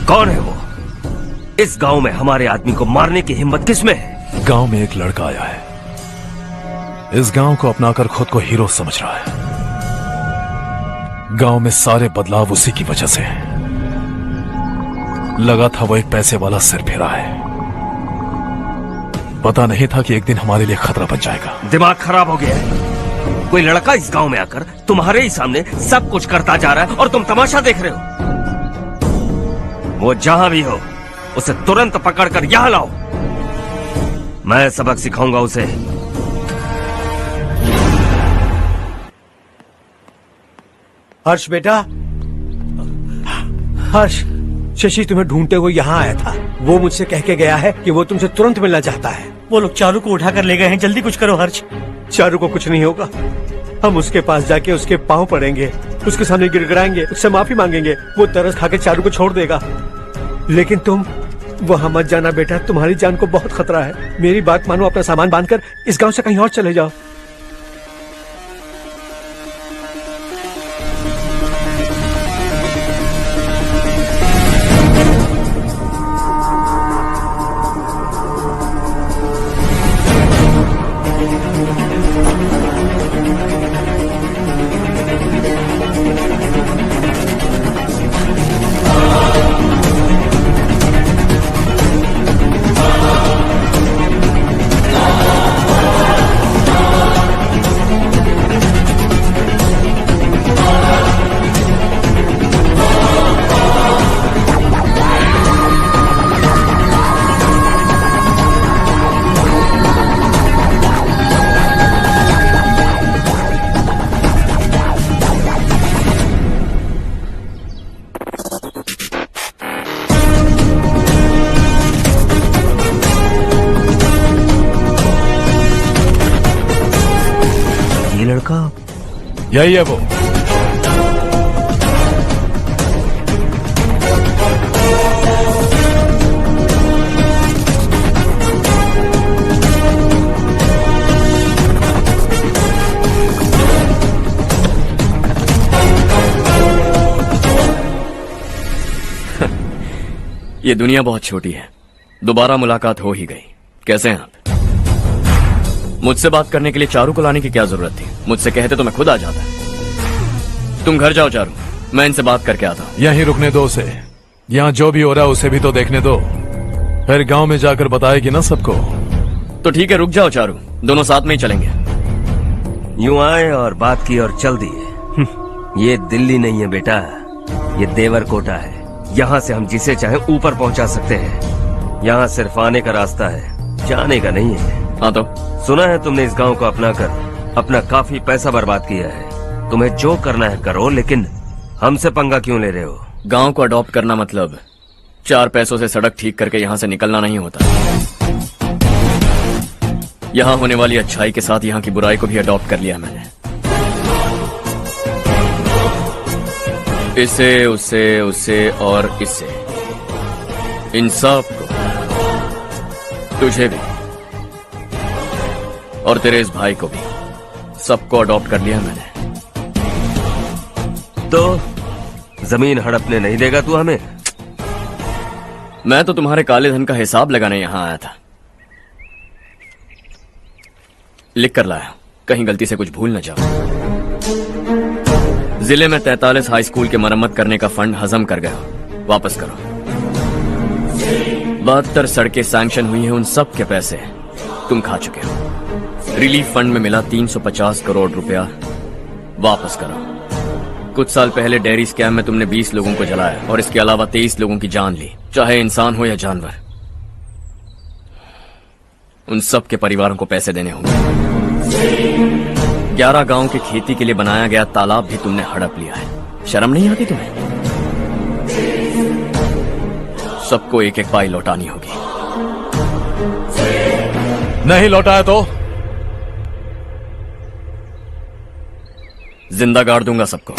कौन है वो? इस गांव में हमारे आदमी को मारने की हिम्मत किसमें है? गांव में एक लड़का आया है। इस गांव को अपनाकर खुद को हीरो समझ रहा है। गांव में सारे बदलाव उसी की वजह से है। लगा था वो एक पैसे वाला सिर फेरा है। पता नहीं था कि एक दिन हमारे लिए खतरा बन जाएगा। दिमाग खराब हो गया है। कोई लड़का इस गांव में आकर तुम्हारे ही सामने सब कुछ करता जा रहा है और तुम तमाशा देख रहे हो। वो जहां भी हो उसे तुरंत पकड़कर यहां लाओ। मैं सबक सिखाऊंगा उसे। हर्ष बेटा, हर्ष, शशि तुम्हें ढूंढते हुए यहाँ आया था। वो मुझसे कह के गया है कि वो तुमसे तुरंत मिलना चाहता है। वो लोग चारू को उठाकर ले गए हैं, जल्दी कुछ करो हर्ष। चारू को कुछ नहीं होगा। हम उसके पास जाके उसके पांव पड़ेंगे, उसके सामने गिड़गिड़ाएंगे, उससे माफी मांगेंगे। वो तरस खा के चारू को छोड़ देगा। लेकिन तुम वहां मत जाना बेटा, तुम्हारी जान को बहुत खतरा है। मेरी बात मानो, अपना सामान बांधकर इस गांव से कहीं और चले जाओ। यही है वो। ये दुनिया बहुत छोटी है, दोबारा मुलाकात हो ही गई। कैसे हैं आप? मुझसे बात करने के लिए चारू को लाने की क्या जरूरत थी? मुझसे कहते तो मैं खुद आ जाता। तुम घर जाओ चारू, मैं इनसे बात करके आता हूँ। यहीं रुकने दो उसे, यहाँ जो भी हो रहा है उसे भी तो देखने दो, फिर गांव में जाकर बताएगी ना सबको। तो ठीक है, रुक जाओ चारू, दोनों साथ में ही चलेंगे। यूं आए और बात की और चल दिए। ये दिल्ली नहीं है बेटा, ये देवरकोटा है। यहाँ से हम जिसे चाहे ऊपर पहुँचा सकते हैं। यहाँ सिर्फ आने का रास्ता है, जाने का नहीं है। हाँ तो सुना है तुमने इस गांव को अपना कर अपना काफी पैसा बर्बाद किया है। तुम्हें जो करना है करो, लेकिन हमसे पंगा क्यों ले रहे हो? गांव को अडॉप्ट करना मतलब 4 पैसों से सड़क ठीक करके यहाँ से निकलना नहीं होता। यहाँ होने वाली अच्छाई के साथ यहाँ की बुराई को भी अडॉप्ट कर लिया मैंने। इसे, उसे, उसे और इससे, इन सब को, तुझे भी और तेरे इस भाई को भी, सबको अडॉप्ट कर लिया मैंने। तो जमीन हड़पने नहीं देगा तू हमें? मैं तो तुम्हारे काले धन का हिसाब लगाने यहां आया था। लिख कर लाया, कहीं गलती से कुछ भूल न जाओ। जिले में 43 हाई स्कूल के मरम्मत करने का फंड हजम कर गया, वापस करो। 72 सड़कें सैंक्शन हुई हैं, उन सब के पैसे तुम खा चुके हो। रिलीफ फंड में मिला 350 करोड़ रुपया, वापस करो। कुछ साल पहले डेयरी स्कैम में तुमने 20 लोगों को जलाया और इसके अलावा 23 लोगों की जान ली, चाहे इंसान हो या जानवर। उन सब के परिवारों को पैसे देने होंगे। 11 गांव की खेती के लिए बनाया गया तालाब भी तुमने हड़प लिया है। शर्म नहीं आती तुम्हें? सबको एक एक पाई लौटानी होगी। नहीं लौटाया तो जिंदा गाड़ दूंगा सबको।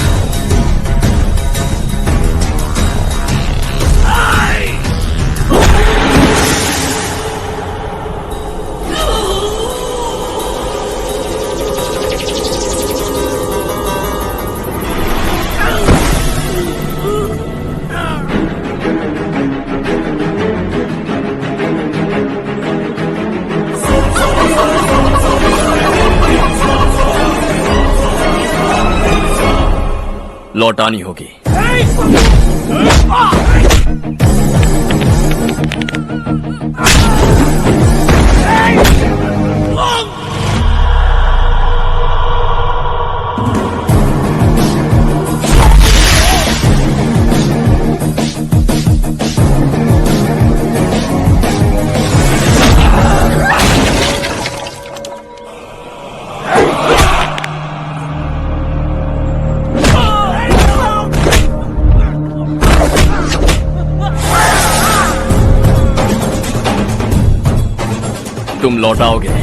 लौटानी होगी। तुम लौटाओगे।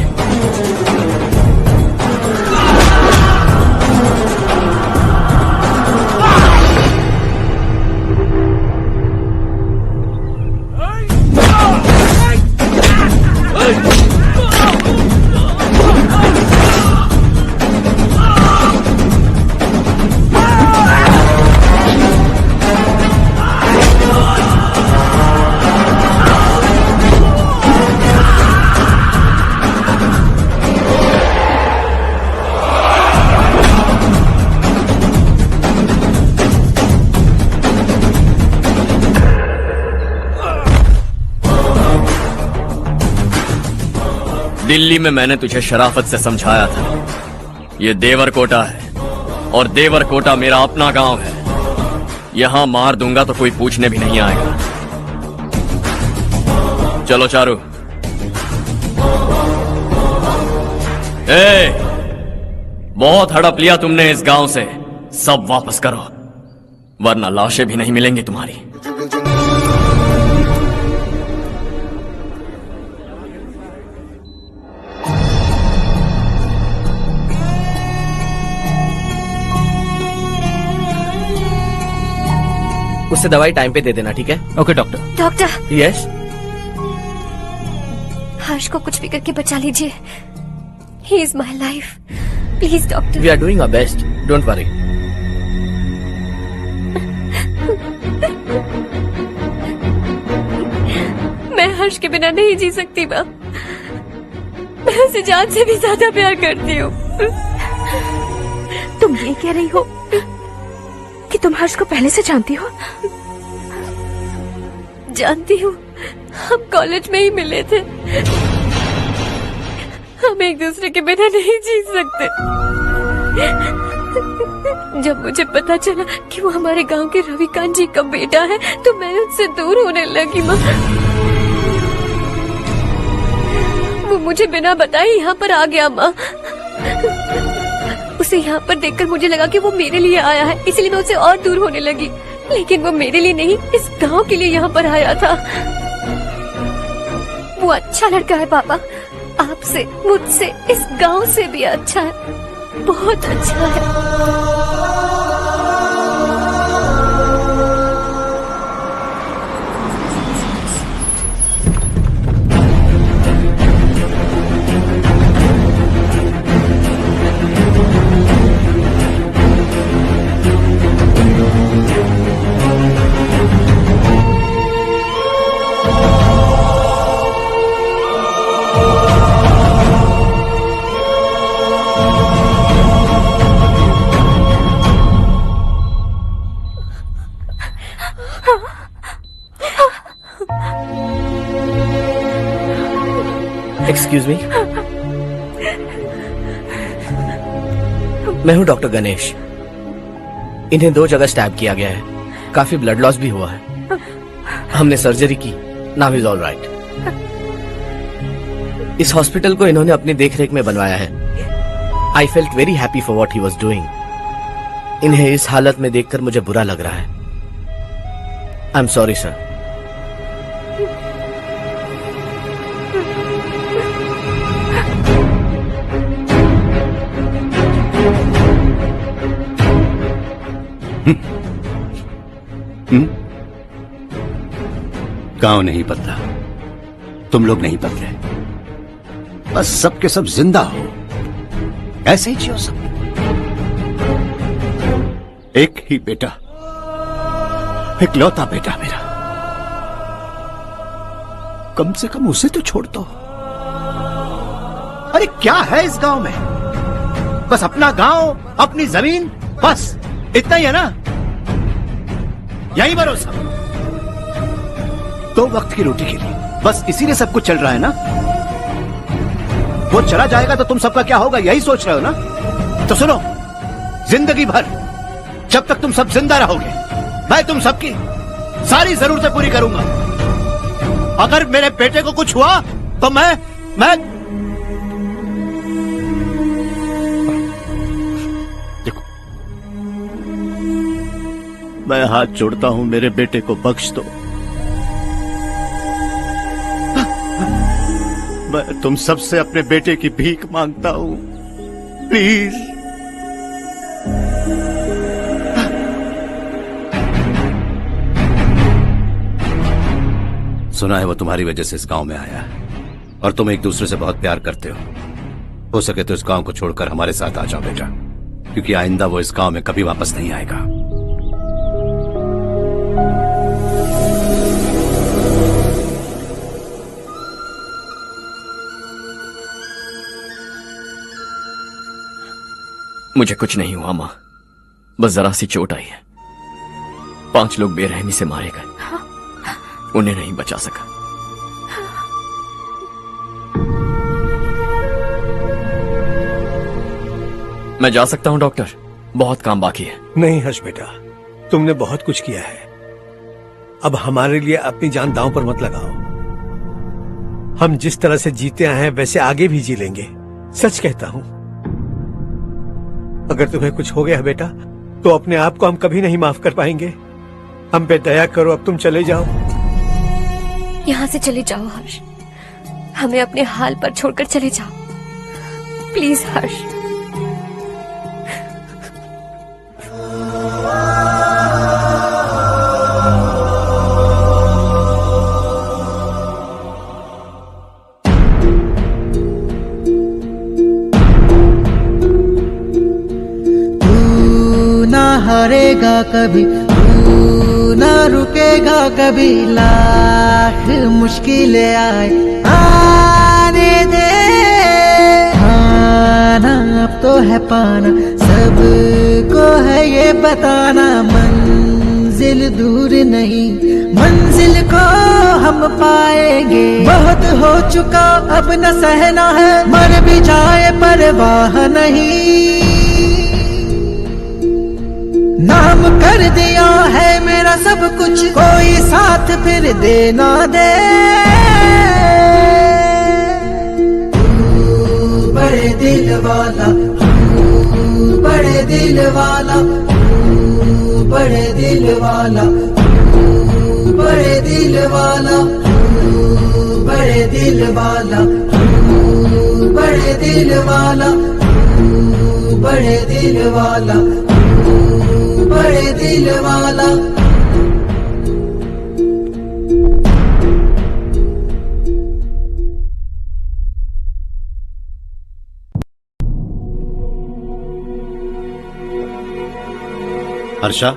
दिल्ली में मैंने तुझे शराफत से समझाया था, ये देवरकोटा है और देवरकोटा मेरा अपना गांव है। यहां मार दूंगा तो कोई पूछने भी नहीं आएगा। चलो चारू। बहुत हड़प लिया तुमने इस गांव से, सब वापस करो, वरना लाशें भी नहीं मिलेंगी तुम्हारी। उससे दवाई टाइम पे दे देना, ठीक है? Okay doctor. Doctor, yes. Harsh को कुछ भी करके बचा लीजिए। He is my life. Please doctor. We are doing our best, don't worry. मैं हर्ष के बिना नहीं जी सकती माँ। मैं उसे जान से भी ज्यादा प्यार करती हूँ। तुम ये कह रही हो कि तुम हर्ष को पहले से जानती हो? जानती हूँ, हम कॉलेज में ही मिले थे। हम एक दूसरे के बिना नहीं जी सकते। जब मुझे पता चला कि वो हमारे गांव के रविकांत जी का बेटा है तो मैं उससे दूर होने लगी माँ। वो मुझे बिना बताए यहाँ पर आ गया माँ। उसे यहाँ पर देखकर मुझे लगा कि वो मेरे लिए आया है, इसलिए मैं उससे और दूर होने लगी। लेकिन वो मेरे लिए नहीं, इस गांव के लिए यहाँ पर आया था। वो अच्छा लड़का है पापा, आपसे, मुझसे, इस गांव से भी अच्छा है, बहुत अच्छा है। एक्सक्यूज मी, मैं हूं डॉक्टर गणेश। इन्हें 2 जगह स्टैब किया गया है, काफी ब्लड लॉस भी हुआ है। हमने सर्जरी की, नाउ इज ऑल राइट। इस हॉस्पिटल को इन्होंने अपनी देखरेख में बनवाया है। I felt very happy for what he was doing. इन्हें इस हालत में देखकर मुझे बुरा लग रहा है। I am sorry sir. गांव नहीं बदला, तुम लोग नहीं बदले, बस सब के सब जिंदा हो, ऐसे ही जियो सब। एक ही बेटा, इकलौता बेटा मेरा, कम से कम उसे तो छोड़ दो। अरे क्या है इस गांव में? बस अपना गांव, अपनी जमीन, बस इतना ही है ना? यही भरोसा, 2 वक्त की रोटी के लिए, बस इसीलिए सब कुछ चल रहा है ना? वो चला जाएगा तो तुम सबका क्या होगा, यही सोच रहे हो ना? तो सुनो, जिंदगी भर जब तक तुम सब जिंदा रहोगे, मैं तुम सबकी सारी जरूरतें पूरी करूंगा। अगर मेरे बेटे को कुछ हुआ तो मैं देखो, मैं हाथ जोड़ता हूं, मेरे बेटे को बख्श दो। मैं तुम सबसे अपने बेटे की भीख मांगता हूं, प्लीज। सुना है वो तुम्हारी वजह से इस गांव में आया है और तुम एक दूसरे से बहुत प्यार करते हो सके तो इस गांव को छोड़कर हमारे साथ आ जाओ बेटा, क्योंकि आइंदा वो इस गांव में कभी वापस नहीं आएगा। मुझे कुछ नहीं हुआ माँ, बस जरा सी चोट आई है। 5 लोग बेरहमी से मारे गए, उन्हें नहीं बचा सका। मैं जा सकता हूं डॉक्टर, बहुत काम बाकी है। नहीं हर्ष बेटा, तुमने बहुत कुछ किया है, अब हमारे लिए अपनी जान दांव पर मत लगाओ। हम जिस तरह से जीते आए हैं वैसे आगे भी जी लेंगे, सच कहता हूं। अगर तुम्हें कुछ हो गया बेटा तो अपने आप को हम कभी नहीं माफ कर पाएंगे। हम पे दया करो, अब तुम चले जाओ। यहाँ से चले जाओ हर्ष, हमें अपने हाल पर छोड़कर चले जाओ, प्लीज हर्ष। कभी, तू ना रुकेगा कभी, लाख मुश्किलें आए आने दे। खाना अब तो है पाना, सबको है ये बताना, मंजिल दूर नहीं, मंजिल को हम पाएंगे। बहुत हो चुका अब न सहना है, मर भी जाए परवाह नहीं। नाम कर दिया है मेरा सब कुछ, कोई साथ फिर देना दे। तू बड़े दिल वाला, तू बड़े दिल वाला, तू बड़े दिल वाला, तू बड़े दिल वाला, तू बड़े दिल वाला, तू बड़े दिल वाला, तू बड़े दिल वाला, बड़े दिल वाला। हर्षा,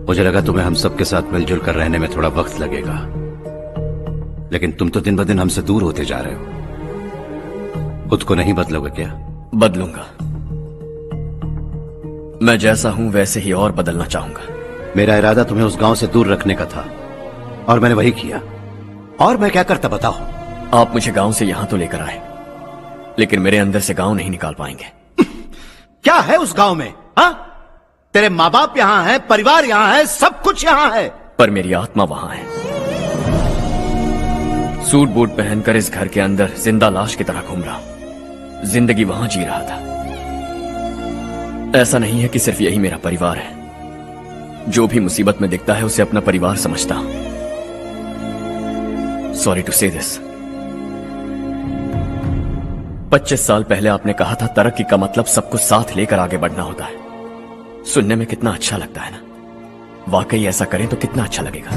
मुझे लगा तुम्हें हम सबके साथ मिलजुल कर रहने में थोड़ा वक्त लगेगा, लेकिन तुम तो दिन ब दिन हमसे दूर होते जा रहे हो। खुद को नहीं बदलोगे क्या? बदलूंगा। मैं जैसा हूं वैसे ही और बदलना चाहूंगा। मेरा इरादा तुम्हें उस गांव से दूर रखने का था और मैंने वही किया। और मैं क्या करता बताओ? आप मुझे गांव से यहां तो लेकर आए, लेकिन मेरे अंदर से गांव नहीं निकाल पाएंगे। क्या है उस गांव में? हाँ, तेरे माँ बाप यहाँ हैं, परिवार यहाँ है, सब कुछ यहाँ है, पर मेरी आत्मा वहां है। सूट बूट पहनकर इस घर के अंदर जिंदा लाश की तरह घूम रहा हूं। जिंदगी वहां जी रहा था। ऐसा नहीं है कि सिर्फ यही मेरा परिवार है। जो भी मुसीबत में दिखता है उसे अपना परिवार समझता हूं। सॉरी टू से दिस। 25 साल पहले आपने कहा था तरक्की का मतलब सबको साथ लेकर आगे बढ़ना होता है। सुनने में कितना अच्छा लगता है ना? वाकई ऐसा करें तो कितना अच्छा लगेगा।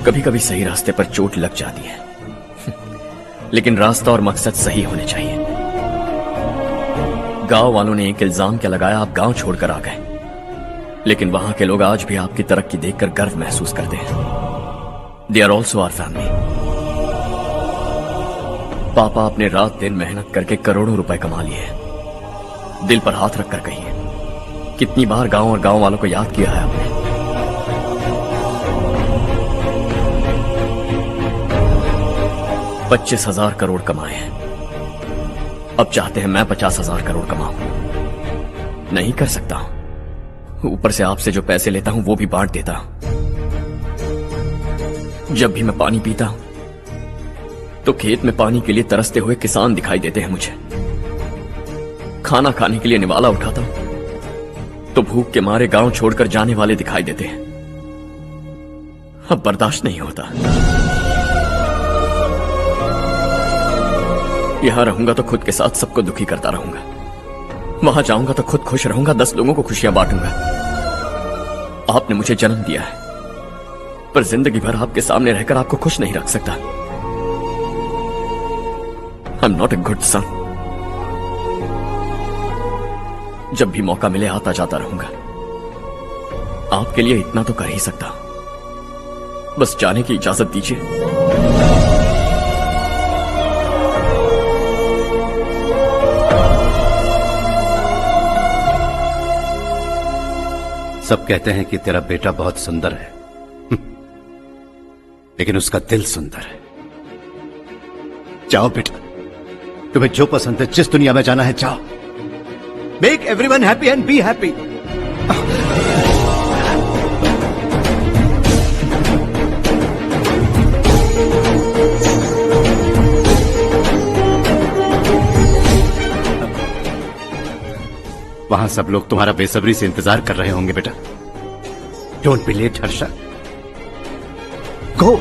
कभी कभी सही रास्ते पर चोट लग जाती है, लेकिन रास्ता और मकसद सही होने चाहिए। गांव वालों ने एक इल्जाम क्या लगाया, आप गांव छोड़कर आ गए, लेकिन वहां के लोग आज भी आपकी तरक्की देखकर गर्व महसूस करते हैं। They are also our family. पापा आपने रात दिन मेहनत करके करोड़ों रुपए कमा लिए हैं। दिल पर हाथ रखकर कहिए, कितनी बार गांव और गांव वालों को याद किया है आपने? $25,000 करोड़ कमाए हैं। अब चाहते हैं मैं 50,000 करोड़ कमाऊं। नहीं कर सकता हूं। ऊपर से आपसे जो पैसे लेता हूं वो भी बांट देता हूं। जब भी मैं पानी पीता हूं तो खेत में पानी के लिए तरसते हुए किसान दिखाई देते हैं मुझे। खाना खाने के लिए निवाला उठाता हूं तो भूख के मारे गांव छोड़कर जाने वाले दिखाई देते हैं। अब बर्दाश्त नहीं होता। यहां रहूंगा तो खुद के साथ सबको दुखी करता रहूंगा। वहां जाऊंगा तो खुद खुश रहूंगा, 10 लोगों को खुशियां बांटूंगा। आपने मुझे जन्म दिया है, पर जिंदगी भर आपके सामने रहकर आपको खुश नहीं रख सकता। I am not a good son. जब भी मौका मिले आता जाता रहूंगा। आपके लिए इतना तो कर ही सकता हूं। बस जाने की इजाजत दीजिए। सब कहते हैं कि तेरा बेटा बहुत सुंदर है, लेकिन उसका दिल सुंदर है। जाओ बेटा, तुम्हें जो पसंद है, जिस दुनिया में जाना है जाओ। Make everyone happy and be happy. वहां सब लोग तुम्हारा बेसब्री से इंतजार कर रहे होंगे बेटा। डोंट बी लेट हर्षा, गो।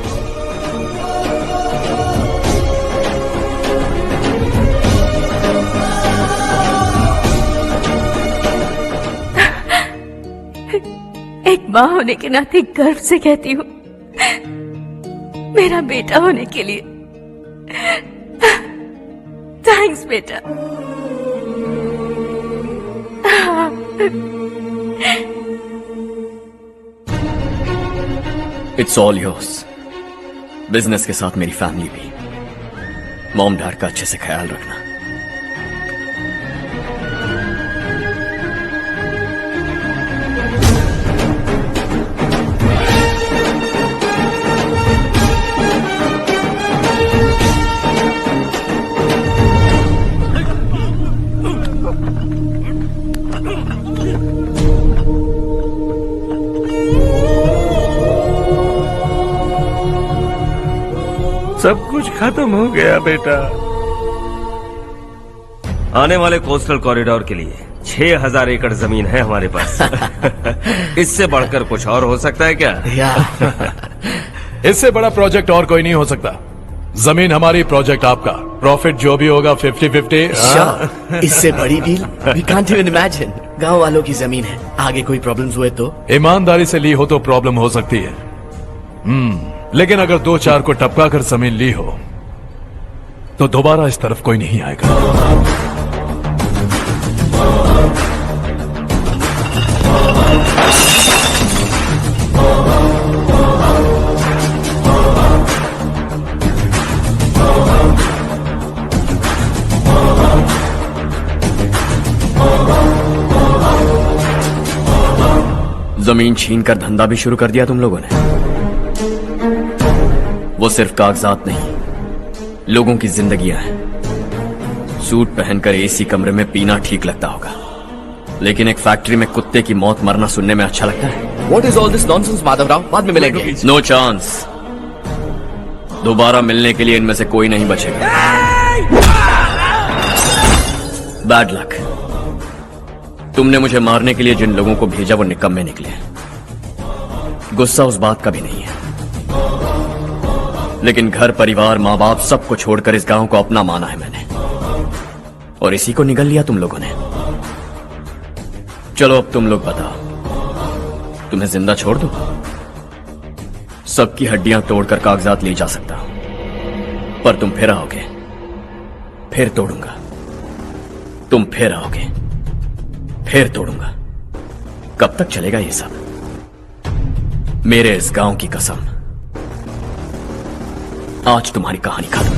एक माँ होने के नाते गर्व से कहती हूँ, मेरा बेटा होने के लिए थैंक्स बेटा। It's all yours. बिजनेस के साथ मेरी फैमिली भी। मॉम डैड का अच्छे से ख्याल रखना। सब कुछ खत्म हो गया बेटा। आने वाले कोस्टल कॉरिडोर के लिए 6000 एकड़ जमीन है हमारे पास। इससे बढ़कर कुछ और हो सकता है क्या? इससे बड़ा प्रोजेक्ट और कोई नहीं हो सकता। जमीन हमारी, प्रोजेक्ट आपका। प्रॉफिट जो भी होगा 50-50। इससे बड़ी deal we can't even imagine. गांव वालों की जमीन है, आगे कोई प्रॉब्लम्स हुए तो? ईमानदारी से ली हो तो प्रॉब्लम हो सकती है, लेकिन अगर 2-4 को टपका कर जमीन ली हो तो दोबारा इस तरफ कोई नहीं आएगा। जमीन छीन कर धंधा भी शुरू कर दिया तुम लोगों ने। वो सिर्फ कागजात नहीं, लोगों की जिंदगियां हैं। सूट पहनकर एसी कमरे में पीना ठीक लगता होगा, लेकिन एक फैक्ट्री में कुत्ते की मौत मरना सुनने में अच्छा लगता है। What is all this nonsense, Madhavrao? बाद में मिलेंगे। No chance. दोबारा मिलने के लिए इनमें से कोई नहीं बचेगा। Bad luck. तुमने मुझे मारने के लिए जिन लोगों को भेजा वो निकम्मे निकले। गुस्सा उस बात का भी नहीं है, लेकिन घर परिवार माँ बाप सबको छोड़कर इस गांव को अपना माना है मैंने, और इसी को निगल लिया तुम लोगों ने। चलो अब तुम लोग बताओ, तुम्हें जिंदा छोड़ दूं? सबकी हड्डियां तोड़कर कागजात ले जा सकता हूं, पर तुम फिर आओगे, फिर तोड़ूंगा। तुम फिर आओगे, फिर तोड़ूंगा। कब तक चलेगा ये सब? मेरे इस गांव की कसम, आज तुम्हारी कहानी खत्म।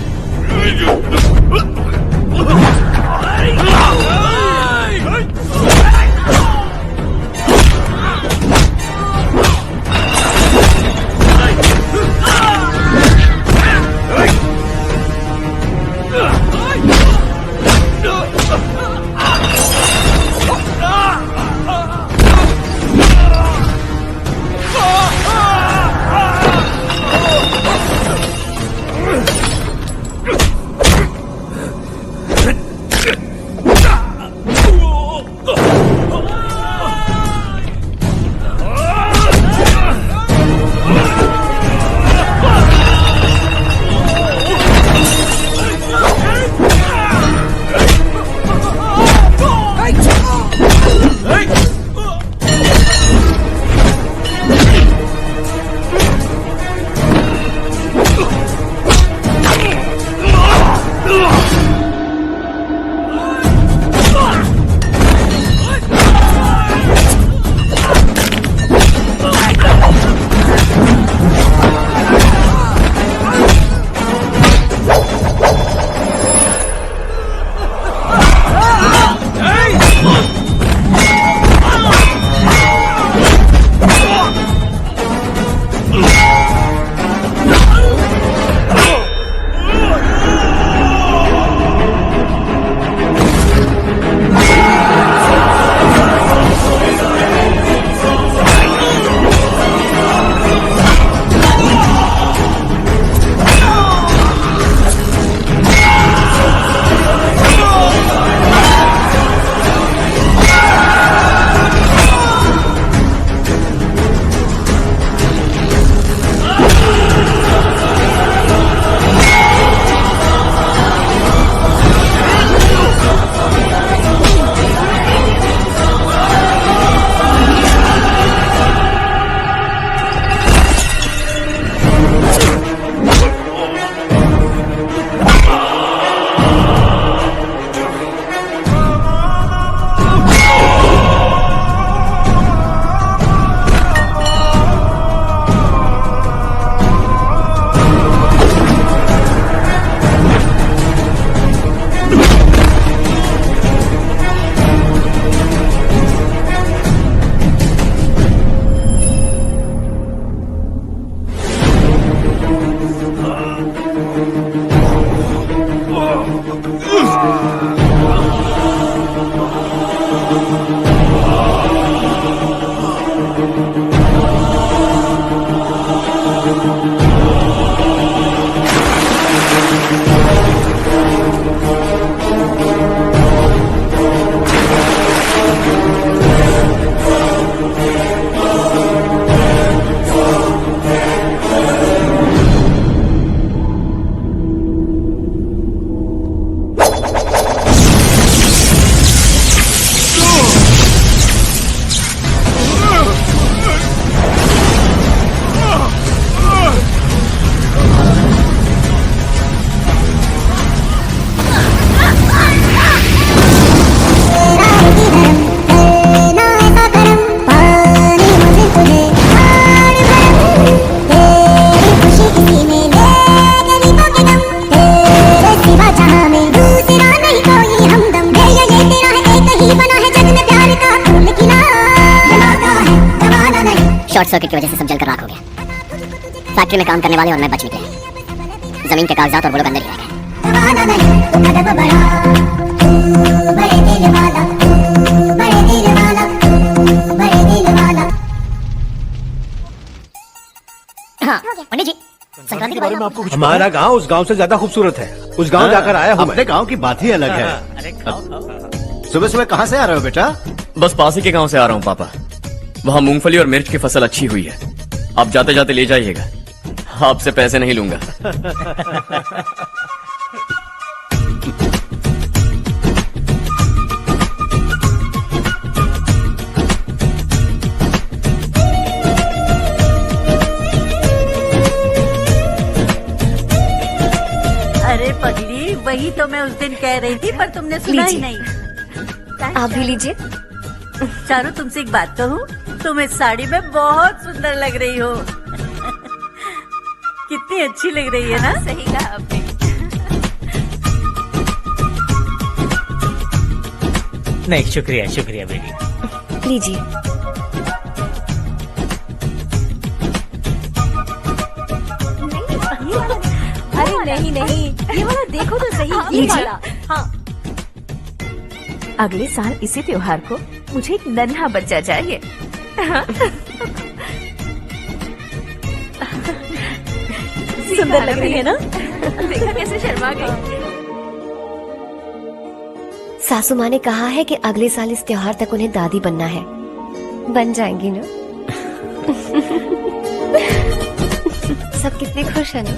शॉर्ट सर्किट की वजह से सब जलकर राख हो गया। फैक्ट्री में काम करने वाले और मैं बच निकले। जमीन के कागजात और वो लोग अंदर ही रह गए। हाँ पंडित जी, संक्रांति के बारे में आपको हमारा गांव उस गांव से ज्यादा खूबसूरत है। उस गांव जाकर आया हूँ। अपने गांव की बात ही अलग है। सुबह सुबह कहाँ से आ रहे हो बेटा? बस पास ही के गांव से आ रहा हूँ पापा। वहाँ मूंगफली और मिर्च की फसल अच्छी हुई है। आप जाते जाते ले जाइएगा। आपसे पैसे नहीं लूंगा। अरे पगली, वही तो मैं उस दिन कह रही थी, पर तुमने सुना ही नहीं। आप भी लीजिए। चारू, तुमसे एक बात कहूँ, तुम इस साड़ी में बहुत सुंदर लग रही हो। कितनी अच्छी लग रही है ना? सही कहा आपने। नहीं, शुक्रिया शुक्रिया बेटी। लीजिए। अरे नहीं नहीं, ये वाला देखो तो सही, ये वाला। हाँ। अगले साल इसी त्योहार को मुझे एक नन्हा बच्चा चाहिए। सुंदर लग रही है ना? देखा कैसे शर्मा गई। सासू माँ ने कहा है कि अगले साल इस त्योहार तक उन्हें दादी बनना है। बन जाएंगी ना? सब कितने खुश हैं ना?